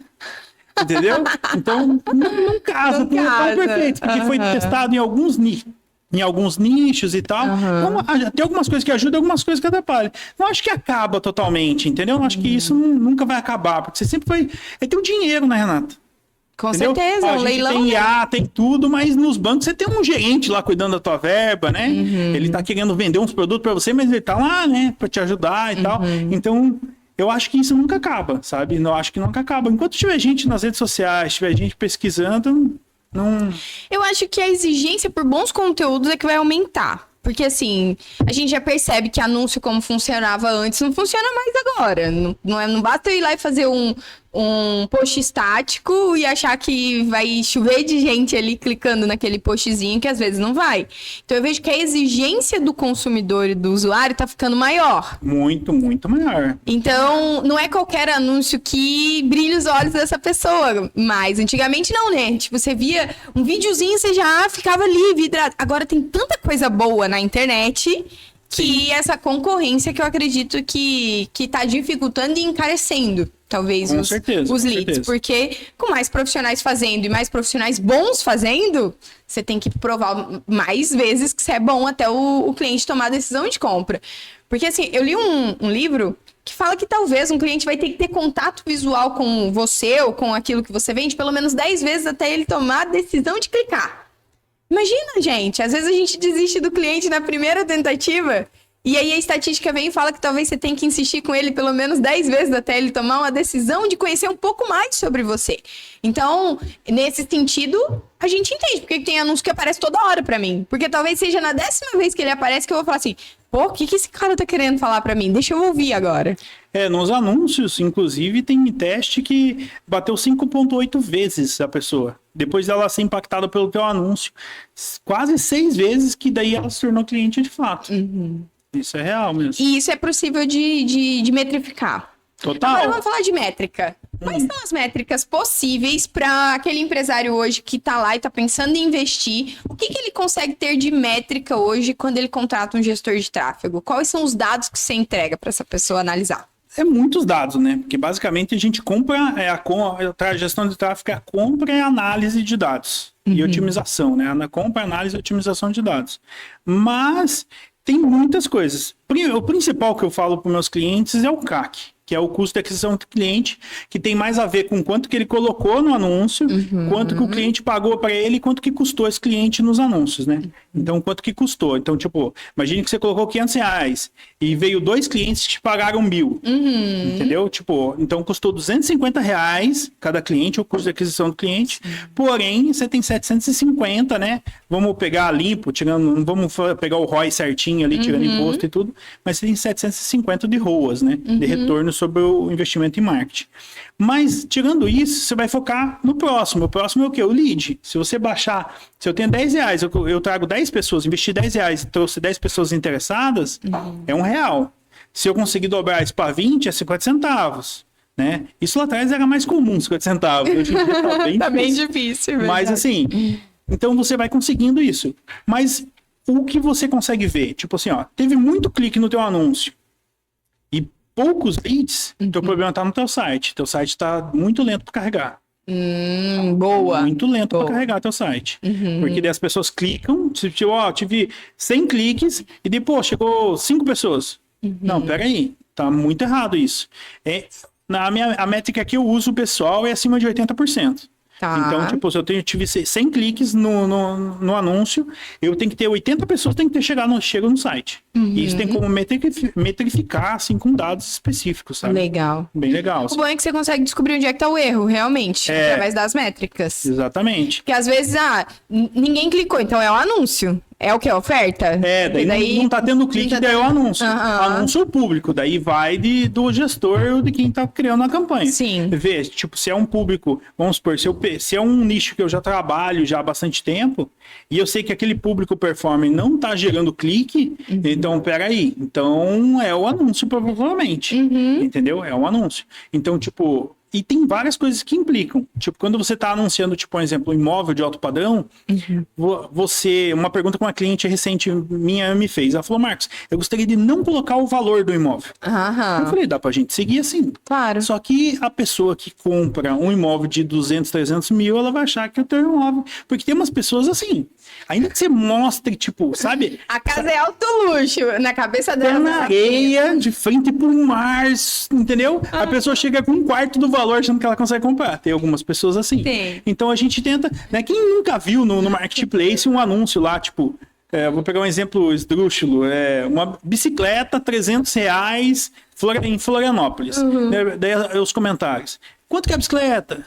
Entendeu? Então, não casa. Não é perfeito, porque foi testado em alguns nichos e tal. Então, tem algumas coisas que ajudam, algumas coisas que atrapalham. Não acho que acaba totalmente, entendeu? Não acho que isso nunca vai acabar, porque você sempre vai... ter o dinheiro, né, Renata? Com certeza, a gente leilão. Tem IA, tem tudo, mas nos bancos você tem um gerente lá cuidando da tua verba, né? Ele tá querendo vender uns produtos para você, mas ele tá lá, né, para te ajudar e tal. Então... eu acho que isso nunca acaba, sabe? Eu acho que nunca acaba. Enquanto tiver gente nas redes sociais, tiver gente pesquisando, não... Eu acho que a exigência por bons conteúdos é que vai aumentar. Porque, assim, a gente já percebe que anúncio como funcionava antes não funciona mais agora. Não basta eu ir lá e fazer um post estático e achar que vai chover de gente ali clicando naquele postzinho, que às vezes não vai. Então eu vejo que a exigência do consumidor e do usuário tá ficando maior. Muito, muito maior. Então não é qualquer anúncio que brilha os olhos dessa pessoa. Mas antigamente não, né? Tipo, você via um videozinho e você já ficava ali vidrado. Agora tem tanta coisa boa na internet... que essa concorrência que eu acredito que tá dificultando e encarecendo, talvez, os leads. Porque com mais profissionais fazendo e mais profissionais bons fazendo, você tem que provar mais vezes que você é bom até o cliente tomar a decisão de compra. Porque, assim, eu li um livro que fala que talvez um cliente vai ter que ter contato visual com você ou com aquilo que você vende pelo menos 10 vezes até ele tomar a decisão de clicar. Imagina, gente, às vezes a gente desiste do cliente na primeira tentativa e aí a estatística vem e fala que talvez você tenha que insistir com ele pelo menos 10 vezes até ele tomar uma decisão de conhecer um pouco mais sobre você. Então, nesse sentido, a gente entende porque tem anúncio que aparece toda hora pra mim. Porque talvez seja na 10ª vez que ele aparece que eu vou falar assim, pô, o que esse cara tá querendo falar pra mim? Deixa eu ouvir agora. Nos anúncios, inclusive, tem teste que bateu 5,8 vezes a pessoa. Depois dela ser impactada pelo teu anúncio. Quase 6 vezes que daí ela se tornou cliente de fato. Isso é real mesmo. E isso é possível de metrificar. Total. Agora vamos falar de métrica. Quais são as métricas possíveis para aquele empresário hoje que está lá e está pensando em investir? O que ele consegue ter de métrica hoje quando ele contrata um gestor de tráfego? Quais são os dados que você entrega para essa pessoa analisar? É muitos dados, né? Porque basicamente a gente compra, a gestão de tráfego é a compra e a análise de dados. E otimização, né? Na compra, análise e otimização de dados. Mas tem muitas coisas. O principal que eu falo para meus clientes é o CAC, que é o custo de aquisição do cliente, que tem mais a ver com quanto que ele colocou no anúncio, quanto que o cliente pagou para ele e quanto que custou esse cliente nos anúncios, né? Então, quanto que custou? Então, tipo, imagine que você colocou R$500 e veio 2 clientes que te pagaram 1.000, entendeu? Tipo, então custou R$250 cada cliente, o custo de aquisição do cliente, porém, você tem 750, né? Vamos pegar limpo, tirando, vamos pegar o ROI certinho ali, tirando imposto e tudo, mas você tem 750 de ROAS, né? De retorno sobre o investimento em marketing. Mas, tirando isso, você vai focar no próximo. O próximo é o quê? O lead. Se você baixar, se eu tenho R$10, eu trago 10 pessoas, investi R$10 e trouxe 10 pessoas interessadas, é R$1. Se eu conseguir dobrar isso para 20, é 50 centavos. Né? Isso lá atrás era mais comum, 50 centavos. Hoje em dia tá bem difícil. Mas assim, então você vai conseguindo isso. Mas o que você consegue ver? Tipo assim, ó, teve muito clique no teu anúncio e poucos leads, teu problema tá no teu site. Teu site tá muito lento para carregar. Boa. Muito lento para carregar teu site. Porque daí as pessoas clicam, tipo, ó, tive 100 cliques e depois chegou 5 pessoas. Não, peraí, tá muito errado isso. A métrica que eu uso, pessoal, é acima de 80%. Tá. Então, tipo, se eu tive 100 cliques no anúncio, eu tenho que ter 80 pessoas que chegam no site. E isso tem como metrificar, assim, com dados específicos, sabe? Legal. Bem legal. O bom é que você consegue descobrir onde é que tá o erro, realmente, através das métricas. Exatamente. Porque às vezes, ninguém clicou, então é o anúncio. É o que? A oferta? Daí não tá tendo clique, daí é o anúncio. Anúncio público, daí vai do gestor ou de quem tá criando a campanha. Sim. Vê, tipo, se é um público, vamos supor, se é um nicho que eu já trabalho já há bastante tempo, e eu sei que aquele público performance não tá gerando clique, então, peraí, então é o anúncio provavelmente, entendeu? É o anúncio. Então, tipo... E tem várias coisas que implicam. Tipo, quando você está anunciando, tipo, por exemplo, um imóvel de alto padrão, uma pergunta que uma cliente recente minha me fez. Ela falou, Marcos, eu gostaria de não colocar o valor do imóvel. Eu falei, dá pra gente seguir assim. Claro. Só que a pessoa que compra um imóvel de 200, 300 mil, ela vai achar que é o teu imóvel. Porque tem umas pessoas assim, ainda que você mostre, tipo, sabe? A casa é alto luxo, na cabeça dela. Na areia, de frente pro mar, entendeu? A pessoa chega com um quarto do valor achando que ela consegue comprar. Tem algumas pessoas assim. Tem. Então a gente tenta, né? Quem nunca viu no Marketplace um anúncio lá, tipo, vou pegar um exemplo esdrúxulo, uma bicicleta, R$300 em Florianópolis. Daí os comentários. Quanto que é a bicicleta?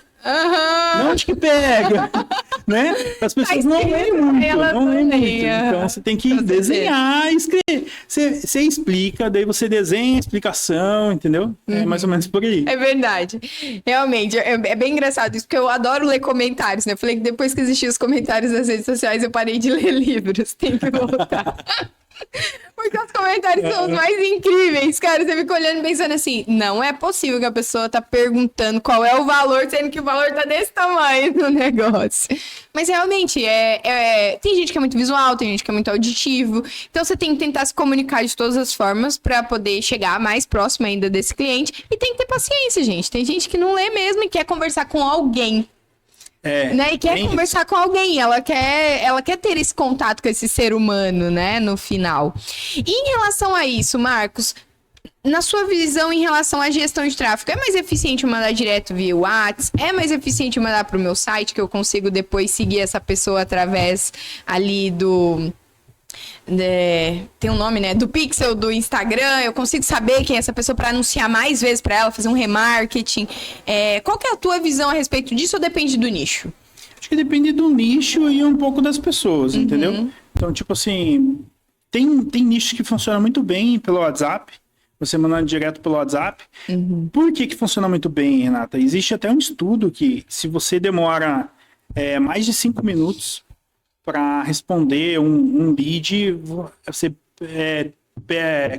Onde que pega? Né? As pessoas não leem muito. Então você tem que desenhar e escrever. Você explica, daí você desenha a explicação, entendeu? É mais ou menos por aí. É verdade. Realmente, é bem engraçado isso, porque eu adoro ler comentários, né? Eu falei que depois que existiam os comentários nas redes sociais, eu parei de ler livros. Tem que voltar. Porque os comentários são os mais incríveis, cara. Você fica olhando e pensando assim, não é possível que a pessoa tá perguntando qual é o valor, sendo que o valor tá desse tamanho no negócio. Mas realmente, tem gente que é muito visual, tem gente que é muito auditivo. Então você tem que tentar se comunicar de todas as formas pra poder chegar mais próximo ainda desse cliente. E tem que ter paciência, gente. Tem gente que não lê mesmo e quer conversar com alguém. Né? E quer conversar com alguém, ela quer ter esse contato com esse ser humano, né, no final. E em relação a isso, Marcos, na sua visão em relação à gestão de tráfego, é mais eficiente eu mandar direto via WhatsApp? É mais eficiente eu mandar para o meu site, que eu consigo depois seguir essa pessoa através ali do... tem um nome, né? Do Pixel, do Instagram, eu consigo saber quem é essa pessoa para anunciar mais vezes para ela, fazer um remarketing. Qual que é a tua visão a respeito disso ou depende do nicho? Acho que depende do nicho e um pouco das pessoas, entendeu? Então, tipo assim, tem nichos que funcionam muito bem pelo WhatsApp, você mandando direto pelo WhatsApp. Por que funciona muito bem, Renata? Existe até um estudo que se você demora mais de 5 minutos para responder um lead, você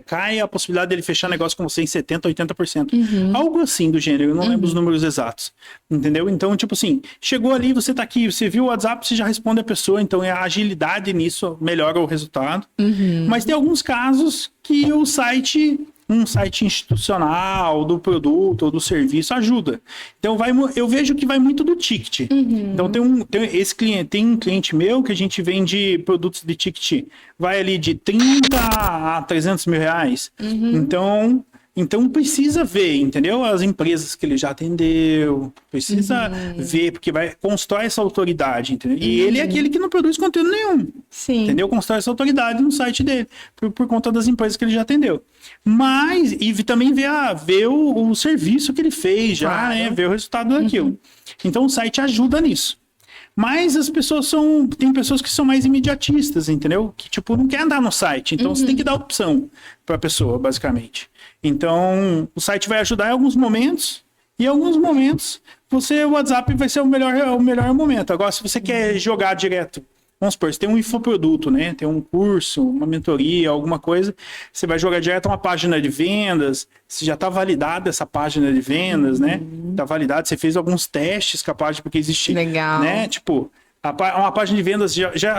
cai a possibilidade dele fechar negócio com você em 70%, 80%. Algo assim do gênero, eu não lembro os números exatos. Entendeu? Então, tipo assim, chegou ali, você tá aqui, você viu o WhatsApp, você já responde a pessoa, então a agilidade nisso melhora o resultado. Mas tem alguns casos que o site... um site institucional do produto ou do serviço ajuda. Então eu vejo que vai muito do ticket. Então tem um cliente meu que a gente vende produtos de ticket, vai ali de 30 a 300 mil reais. Então precisa ver, entendeu? As empresas que ele já atendeu, precisa ver, porque constrói essa autoridade, entendeu? E ele é aquele que não produz conteúdo nenhum. Sim. Entendeu? Constrói essa autoridade no site dele, por conta das empresas que ele já atendeu. Mas, e também ver o serviço que ele fez já, né? Ver o resultado daquilo. Então o site ajuda nisso. Mas as pessoas tem pessoas que são mais imediatistas, entendeu? Que, tipo, não quer andar no site. Então, você tem que dar opção para a pessoa, basicamente. Então, o site vai ajudar em alguns momentos. E em alguns momentos, o WhatsApp vai ser o melhor momento. Agora, se você quer jogar direto, vamos supor, você tem um infoproduto, né? Tem um curso, uma mentoria, alguma coisa. Você vai jogar direto uma página de vendas. Se já está validada essa página de vendas, né? Está validado. Você fez alguns testes com a página, porque existe... Legal. Né? Tipo, uma página de vendas,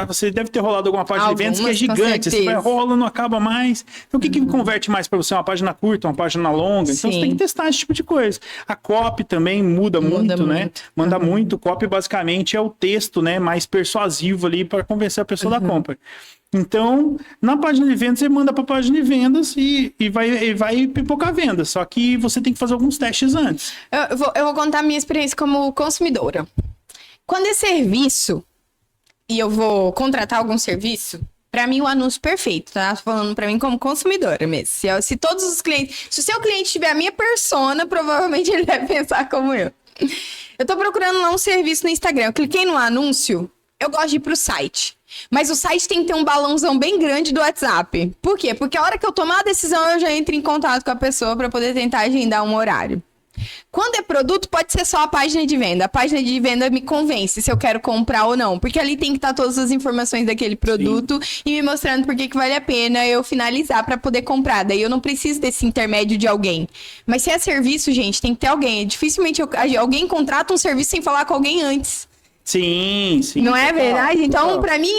você deve ter rolado alguma página de vendas que é gigante. Você vai rola, não acaba mais. Então, o que converte mais para você? Uma página curta, uma página longa? Então, você tem que testar esse tipo de coisa. A copy também muda muito, né? Manda muito. Copy, basicamente, é o texto, né, mais persuasivo ali para convencer a pessoa da compra. Então, na página de vendas, você manda para a página de vendas e vai pipocar vendas. Só que você tem que fazer alguns testes antes. Eu vou contar a minha experiência como consumidora. Quando é serviço e eu vou contratar algum serviço, para mim o anúncio perfeito, tá? Falando para mim como consumidora mesmo. Se todos os clientes... Se o seu cliente tiver a minha persona, provavelmente ele deve pensar como eu. Eu tô procurando lá um serviço no Instagram. Eu cliquei no anúncio, eu gosto de ir pro site. Mas o site tem que ter um balãozão bem grande do WhatsApp. Por quê? Porque a hora que eu tomar a decisão, eu já entro em contato com a pessoa para poder tentar agendar um horário. Quando é produto, pode ser só a página de venda. A página de venda me convence se eu quero comprar ou não. Porque ali tem que estar todas as informações daquele produto e me mostrando por que vale a pena eu finalizar para poder comprar. Daí eu não preciso desse intermédio de alguém. Mas se é serviço, gente, tem que ter alguém. Dificilmente alguém contrata um serviço sem falar com alguém antes. Sim. Não é verdade? Então, para mim,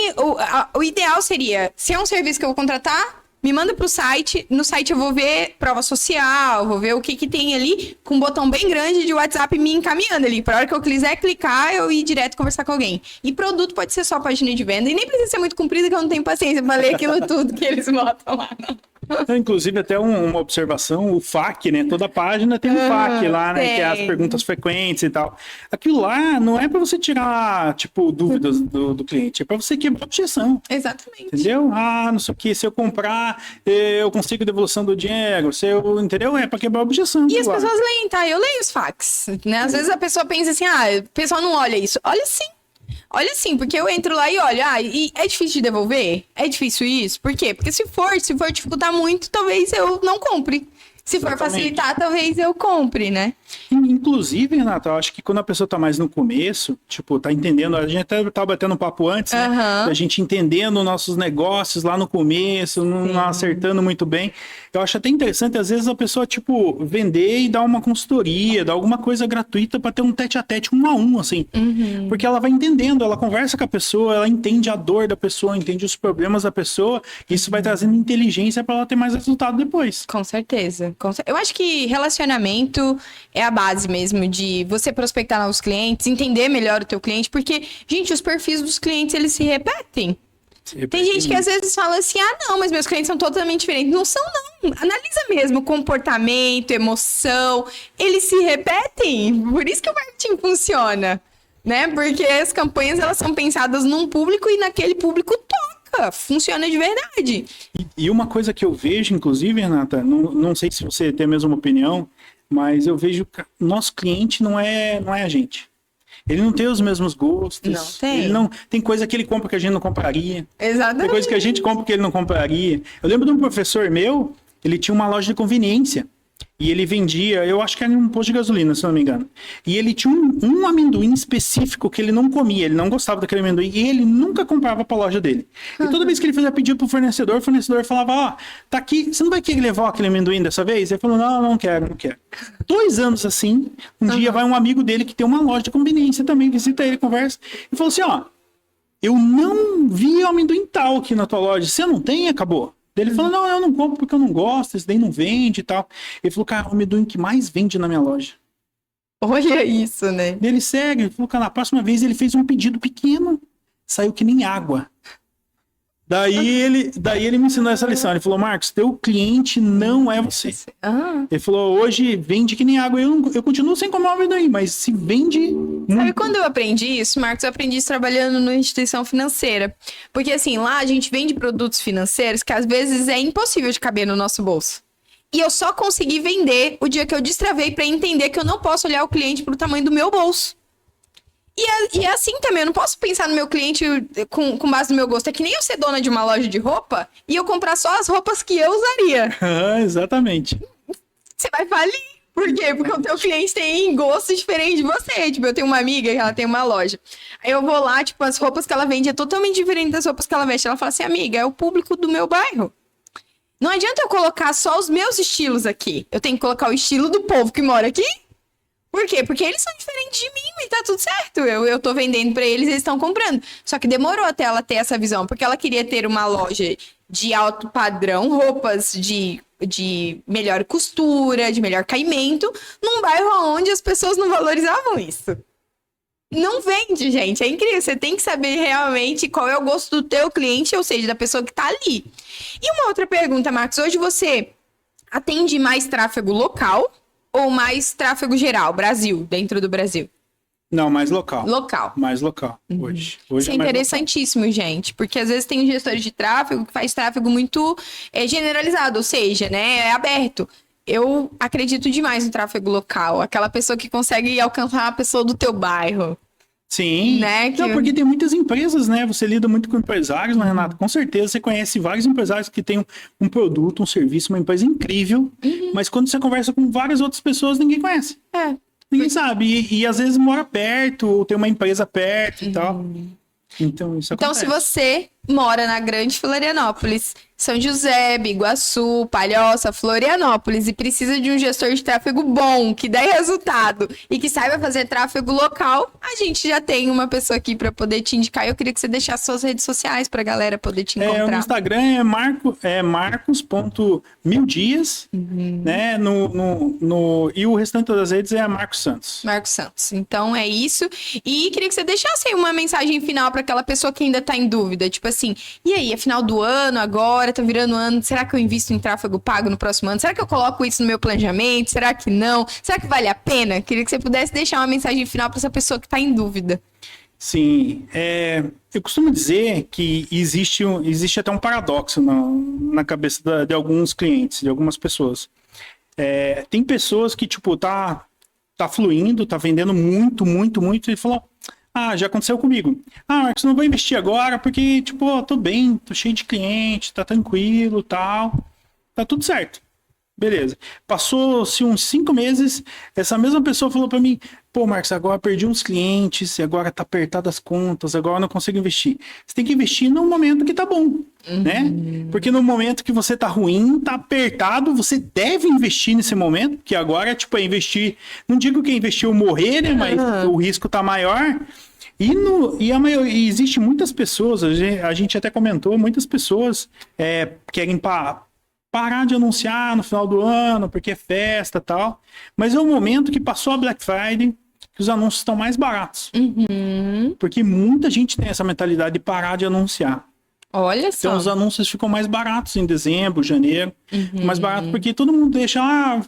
o ideal seria, se é um serviço que eu vou contratar, me manda pro site. No site eu vou ver prova social, vou ver o que tem ali, com um botão bem grande de WhatsApp me encaminhando ali. Pra hora que eu quiser clicar, eu ir direto conversar com alguém. E produto pode ser só página de venda. E nem precisa ser muito comprida, que eu não tenho paciência pra ler aquilo tudo que eles botam lá, não. Inclusive, até uma observação, o FAQ, né? Toda página tem um FAQ lá, né? Que é as perguntas frequentes e tal. Aquilo lá não é para você tirar, tipo, dúvidas do cliente, é para você quebrar a objeção. Exatamente. Entendeu? Não sei o que, se eu comprar, eu consigo devolução do dinheiro, entendeu? É para quebrar a objeção. E as pessoas leem, tá? Eu leio os FAQs, né? Às vezes a pessoa pensa assim, o pessoal não olha isso. Olha sim. Olha sim, porque eu entro lá e olho, e é difícil de devolver? É difícil isso? Por quê? Porque se for dificultar muito, talvez eu não compre. Se for facilitar, talvez eu compre, né? Inclusive, Renata, eu acho que quando a pessoa tá mais no começo, tipo, tá entendendo, a gente até tava batendo um papo antes, né? A gente entendendo nossos negócios lá no começo, não acertando muito bem. Eu acho até interessante, às vezes, a pessoa, tipo, vender e dar uma consultoria, dar alguma coisa gratuita para ter um tete-a-tete 1 a 1, assim. Porque ela vai entendendo, ela conversa com a pessoa, ela entende a dor da pessoa, entende os problemas da pessoa, e isso vai trazendo inteligência para ela ter mais resultado depois. Com certeza. Eu acho que relacionamento é a base mesmo de você prospectar novos clientes, entender melhor o teu cliente, porque, gente, os perfis dos clientes, eles se repetem. Tem gente que às vezes fala assim, não, mas meus clientes são totalmente diferentes. Não são, não. analisa mesmo comportamento, emoção, eles se repetem. Por isso que o marketing funciona, né? Porque as campanhas, elas são pensadas num público e naquele público toca, funciona de verdade. E uma coisa que eu vejo, inclusive, Renata, não sei se você tem a mesma opinião, mas eu vejo que o nosso cliente não é a gente. Ele não tem os mesmos gostos. Não tem. Ele não, tem coisa que ele compra que a gente não compraria. Exatamente. Tem coisa que a gente compra que ele não compraria. Eu lembro de um professor meu, ele tinha uma loja de conveniência. E ele vendia, eu acho que era um posto de gasolina, se não me engano. E ele tinha um amendoim específico que ele não comia, ele não gostava daquele amendoim, e ele nunca comprava pra loja dele. E toda vez que ele fazia pedido pro fornecedor, o fornecedor falava, ó, tá aqui, você não vai querer levar aquele amendoim dessa vez? Ele falou, não quero. 2 anos assim, um dia vai um amigo dele que tem uma loja de conveniência também, visita ele, conversa, e falou assim, ó, eu não vi o amendoim tal aqui na tua loja, você não tem? Acabou. Ele falou, não, eu não compro porque eu não gosto, esse daí não vende e tal. Ele falou, cara, o amendoim que mais vende na minha loja. Olha isso, né? Ele segue, ele falou, cara, na próxima vez ele fez um pedido pequeno, saiu que nem água. Daí ele me ensinou essa lição. Ele falou, Marcos, teu cliente não é você. Ele falou, hoje vende que nem água. Eu continuo sem comer o amendoim, mas se vende... Sabe quando eu aprendi isso, Marcos? Eu aprendi isso trabalhando numa instituição financeira. Porque assim, lá a gente vende produtos financeiros que às vezes é impossível de caber no nosso bolso. E eu só consegui vender o dia que eu destravei para entender que eu não posso olhar o cliente pro tamanho do meu bolso. E é assim também, eu não posso pensar no meu cliente com base no meu gosto. É que nem eu ser dona de uma loja de roupa e eu comprar só as roupas que eu usaria. Exatamente. Você vai falir. Por quê? Porque o teu cliente tem gostos diferentes de você. Tipo, eu tenho uma amiga que ela tem uma loja. Aí eu vou lá, tipo, as roupas que ela vende é totalmente diferente das roupas que ela veste. Ela fala assim, amiga, é o público do meu bairro. Não adianta eu colocar só os meus estilos aqui. Eu tenho que colocar o estilo do povo que mora aqui. Por quê? Porque eles são diferentes de mim e tá tudo certo. Eu tô vendendo pra eles, eles estão comprando. Só que demorou até ela ter essa visão, porque ela queria ter uma loja de alto padrão, roupas de melhor costura, de melhor caimento, num bairro onde as pessoas não valorizavam isso. Não vende, gente. É incrível. Você tem que saber realmente qual é o gosto do teu cliente, ou seja, da pessoa que tá ali. E uma outra pergunta, Marcos. Hoje você atende mais tráfego local ou mais tráfego geral, Brasil, dentro do Brasil? Não, mais local. Local. Mais local, hoje. Isso é interessantíssimo, gente, porque às vezes tem gestores de tráfego que faz tráfego muito generalizado, ou seja, né, é aberto. Eu acredito demais no tráfego local, aquela pessoa que consegue alcançar a pessoa do teu bairro. Sim, né? Não, porque tem muitas empresas, né? Você lida muito com empresários, né, Renato? Com certeza você conhece vários empresários que têm um produto, um serviço, uma empresa incrível, mas quando você conversa com várias outras pessoas, ninguém conhece. Ninguém sabe. E às vezes mora perto, ou tem uma empresa perto e tal. Então, isso acontece. Então, se você mora na Grande Florianópolis, São José, Biguaçu, Palhoça, Florianópolis e precisa de um gestor de tráfego bom, que dê resultado e que saiba fazer tráfego local, a gente já tem uma pessoa aqui para poder te indicar. Eu queria que você deixasse suas redes sociais para a galera poder te encontrar. No Instagram é marcos.mildias, né? E o restante das redes é Marcos Santos. Marcos Santos. Então é isso. E queria que você deixasse aí uma mensagem final para aquela pessoa que ainda tá em dúvida. Tipo assim, e aí, é final do ano agora, tá virando ano, será que eu invisto em tráfego pago no próximo ano? Será que eu coloco isso no meu planejamento? Será que não? Será que vale a pena? Queria que você pudesse deixar uma mensagem final para essa pessoa que tá em dúvida. Sim, eu costumo dizer que existe até um paradoxo na cabeça de alguns clientes, de algumas pessoas. Tem pessoas que, tipo, tá fluindo, tá vendendo muito, muito, muito, e falou, já aconteceu comigo. Marcos, não vou investir agora porque, tipo, tô bem, tô cheio de cliente, tá tranquilo, tal, tá tudo certo. Beleza. Passou-se uns 5 meses, essa mesma pessoa falou pra mim, pô, Marcos, agora perdi uns clientes, agora tá apertado as contas, agora eu não consigo investir. Você tem que investir no momento que tá bom, né? Porque no momento que você tá ruim, tá apertado, você deve investir nesse momento, que agora, tipo, é investir, não digo que é investir ou morrer, né? Mas o risco tá maior. E existe muitas pessoas, a gente até comentou, muitas pessoas querem parar de anunciar no final do ano, porque é festa e tal. Mas é o momento que passou a Black Friday, que os anúncios estão mais baratos. Porque muita gente tem essa mentalidade de parar de anunciar. Olha só. Então os anúncios ficam mais baratos em dezembro, janeiro. Mais barato porque todo mundo deixa,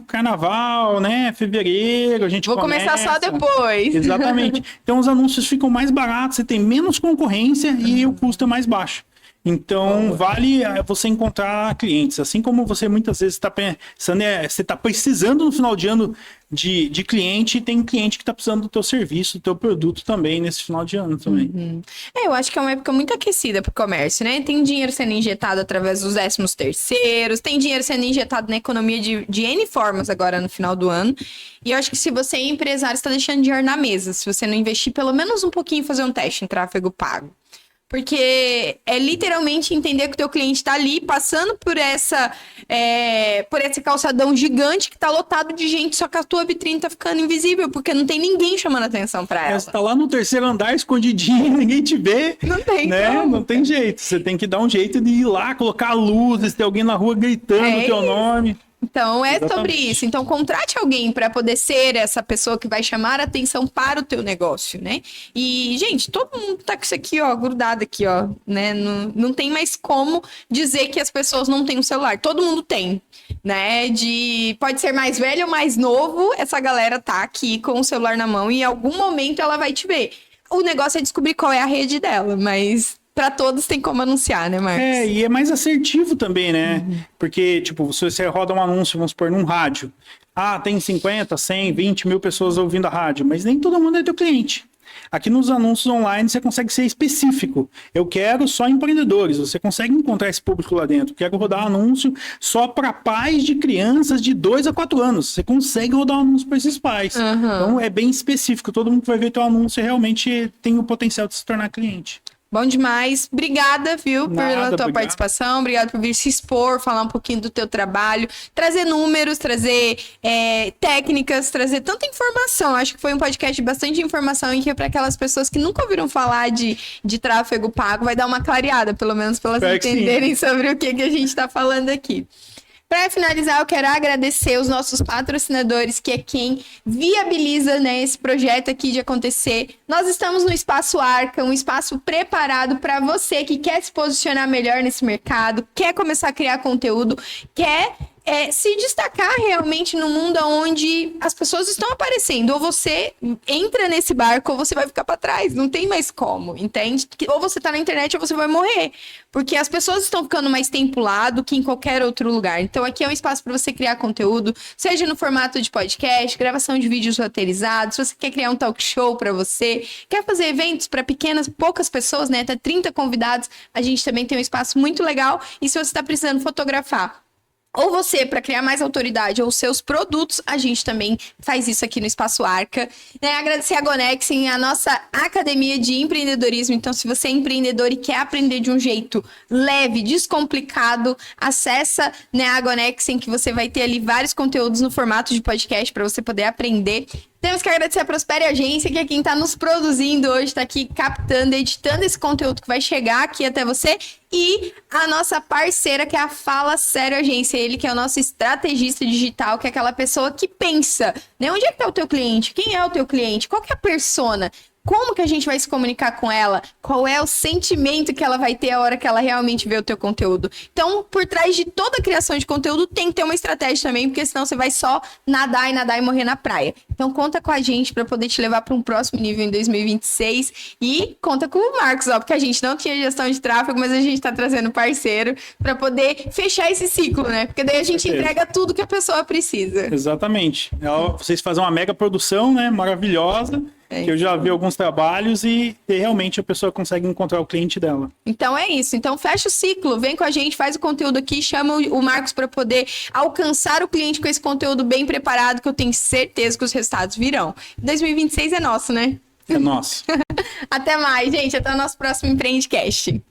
carnaval, né? Fevereiro, a gente Vou começar só depois. Exatamente. Então os anúncios ficam mais baratos, você tem menos concorrência e o custo é mais baixo. Então, vale você encontrar clientes. Assim como você muitas vezes está pensando, você está precisando no final de ano de cliente, tem cliente que está precisando do teu serviço, do teu produto também nesse final de ano também. Eu acho que é uma época muito aquecida para o comércio, né? Tem dinheiro sendo injetado através dos 13º, tem dinheiro sendo injetado na economia de N formas agora no final do ano. E eu acho que se você é empresário, você está deixando dinheiro na mesa. Se você não investir pelo menos um pouquinho e fazer um teste em tráfego pago. Porque é literalmente entender que o teu cliente está ali passando por esse calçadão gigante que está lotado de gente, só que a tua vitrine está ficando invisível, porque não tem ninguém chamando atenção para ela. Você tá lá no 3º andar, escondidinho, ninguém te vê. Não tem né? como. Não tem jeito. Você tem que dar um jeito de ir lá, colocar luzes, ter alguém na rua gritando o teu nome. Então, Exatamente. sobre isso. Então, contrate alguém para poder ser essa pessoa que vai chamar a atenção para o teu negócio, né? E, gente, todo mundo tá com isso aqui, ó, grudado aqui, ó, né? Não tem mais como dizer que as pessoas não têm um celular. Todo mundo tem, né? Pode ser mais velho ou mais novo, essa galera tá aqui com o celular na mão e em algum momento ela vai te ver. O negócio é descobrir qual é a rede dela, mas... Para todos tem como anunciar, né, Marcos? E é mais assertivo também, né? Porque, tipo, se você roda um anúncio, vamos supor, num rádio. Tem 50, 100, 20 mil pessoas ouvindo a rádio, mas nem todo mundo é teu cliente. Aqui nos anúncios online você consegue ser específico. Eu quero só empreendedores. Você consegue encontrar esse público lá dentro. Quero rodar anúncio só para pais de crianças de 2 a 4 anos. Você consegue rodar um anúncio para esses pais. Então é bem específico. Todo mundo que vai ver teu anúncio realmente tem o potencial de se tornar cliente. Bom demais. Obrigada, viu, pela tua participação. Obrigada por vir se expor, falar um pouquinho do teu trabalho, trazer números, trazer técnicas, trazer tanta informação. Acho que foi um podcast de bastante informação e que para aquelas pessoas que nunca ouviram falar de tráfego pago, vai dar uma clareada, pelo menos para elas entenderem sobre o que a gente está falando aqui. Para finalizar, eu quero agradecer os nossos patrocinadores, que é quem viabiliza, né, esse projeto aqui de acontecer. Nós estamos no Espaço Arca, um espaço preparado para você que quer se posicionar melhor nesse mercado, quer começar a criar conteúdo, quer se destacar realmente no mundo onde as pessoas estão aparecendo. Ou você entra nesse barco ou você vai ficar para trás. Não tem mais como, entende? Ou você tá na internet ou você vai morrer. Porque as pessoas estão ficando mais tempo lá do que em qualquer outro lugar. Então aqui é um espaço para você criar conteúdo, seja no formato de podcast, gravação de vídeos roteirizados, se você quer criar um talk show para você, quer fazer eventos para poucas pessoas, né? Até 30 convidados, a gente também tem um espaço muito legal. E se você está precisando fotografar, ou você, para criar mais autoridade, ou seus produtos, a gente também faz isso aqui no Espaço Arca. Agradecer a Gonexin, a nossa academia de empreendedorismo. Então, se você é empreendedor e quer aprender de um jeito leve, descomplicado, acessa, né, a Gonexin, que você vai ter ali vários conteúdos no formato de podcast para você poder aprender. Temos que agradecer a Prospere Agência, que é quem está nos produzindo hoje, está aqui captando, editando esse conteúdo que vai chegar aqui até você. E a nossa parceira, que é a Fala Sério Agência, ele que é o nosso estrategista digital, que é aquela pessoa que pensa, né? Onde é que está o teu cliente? Quem é o teu cliente? Qual que é a persona? Como que a gente vai se comunicar com ela? Qual é o sentimento que ela vai ter a hora que ela realmente vê o teu conteúdo? Então, por trás de toda a criação de conteúdo, tem que ter uma estratégia também, porque senão você vai só nadar e morrer na praia. Então, conta com a gente para poder te levar para um próximo nível em 2026 e conta com o Marcos, porque a gente não tinha gestão de tráfego, mas a gente está trazendo parceiro para poder fechar esse ciclo, né? Porque daí a gente entrega tudo que a pessoa precisa. Exatamente. Vocês fazem uma mega produção, né? Maravilhosa. Que eu já vi alguns trabalhos e realmente a pessoa consegue encontrar o cliente dela. Então é isso. Então fecha o ciclo, vem com a gente, faz o conteúdo aqui, chama o Marcos para poder alcançar o cliente com esse conteúdo bem preparado, que eu tenho certeza que os resultados virão. 2026 é nosso, né? É nosso. Até mais, gente. Até o nosso próximo Empreendecast.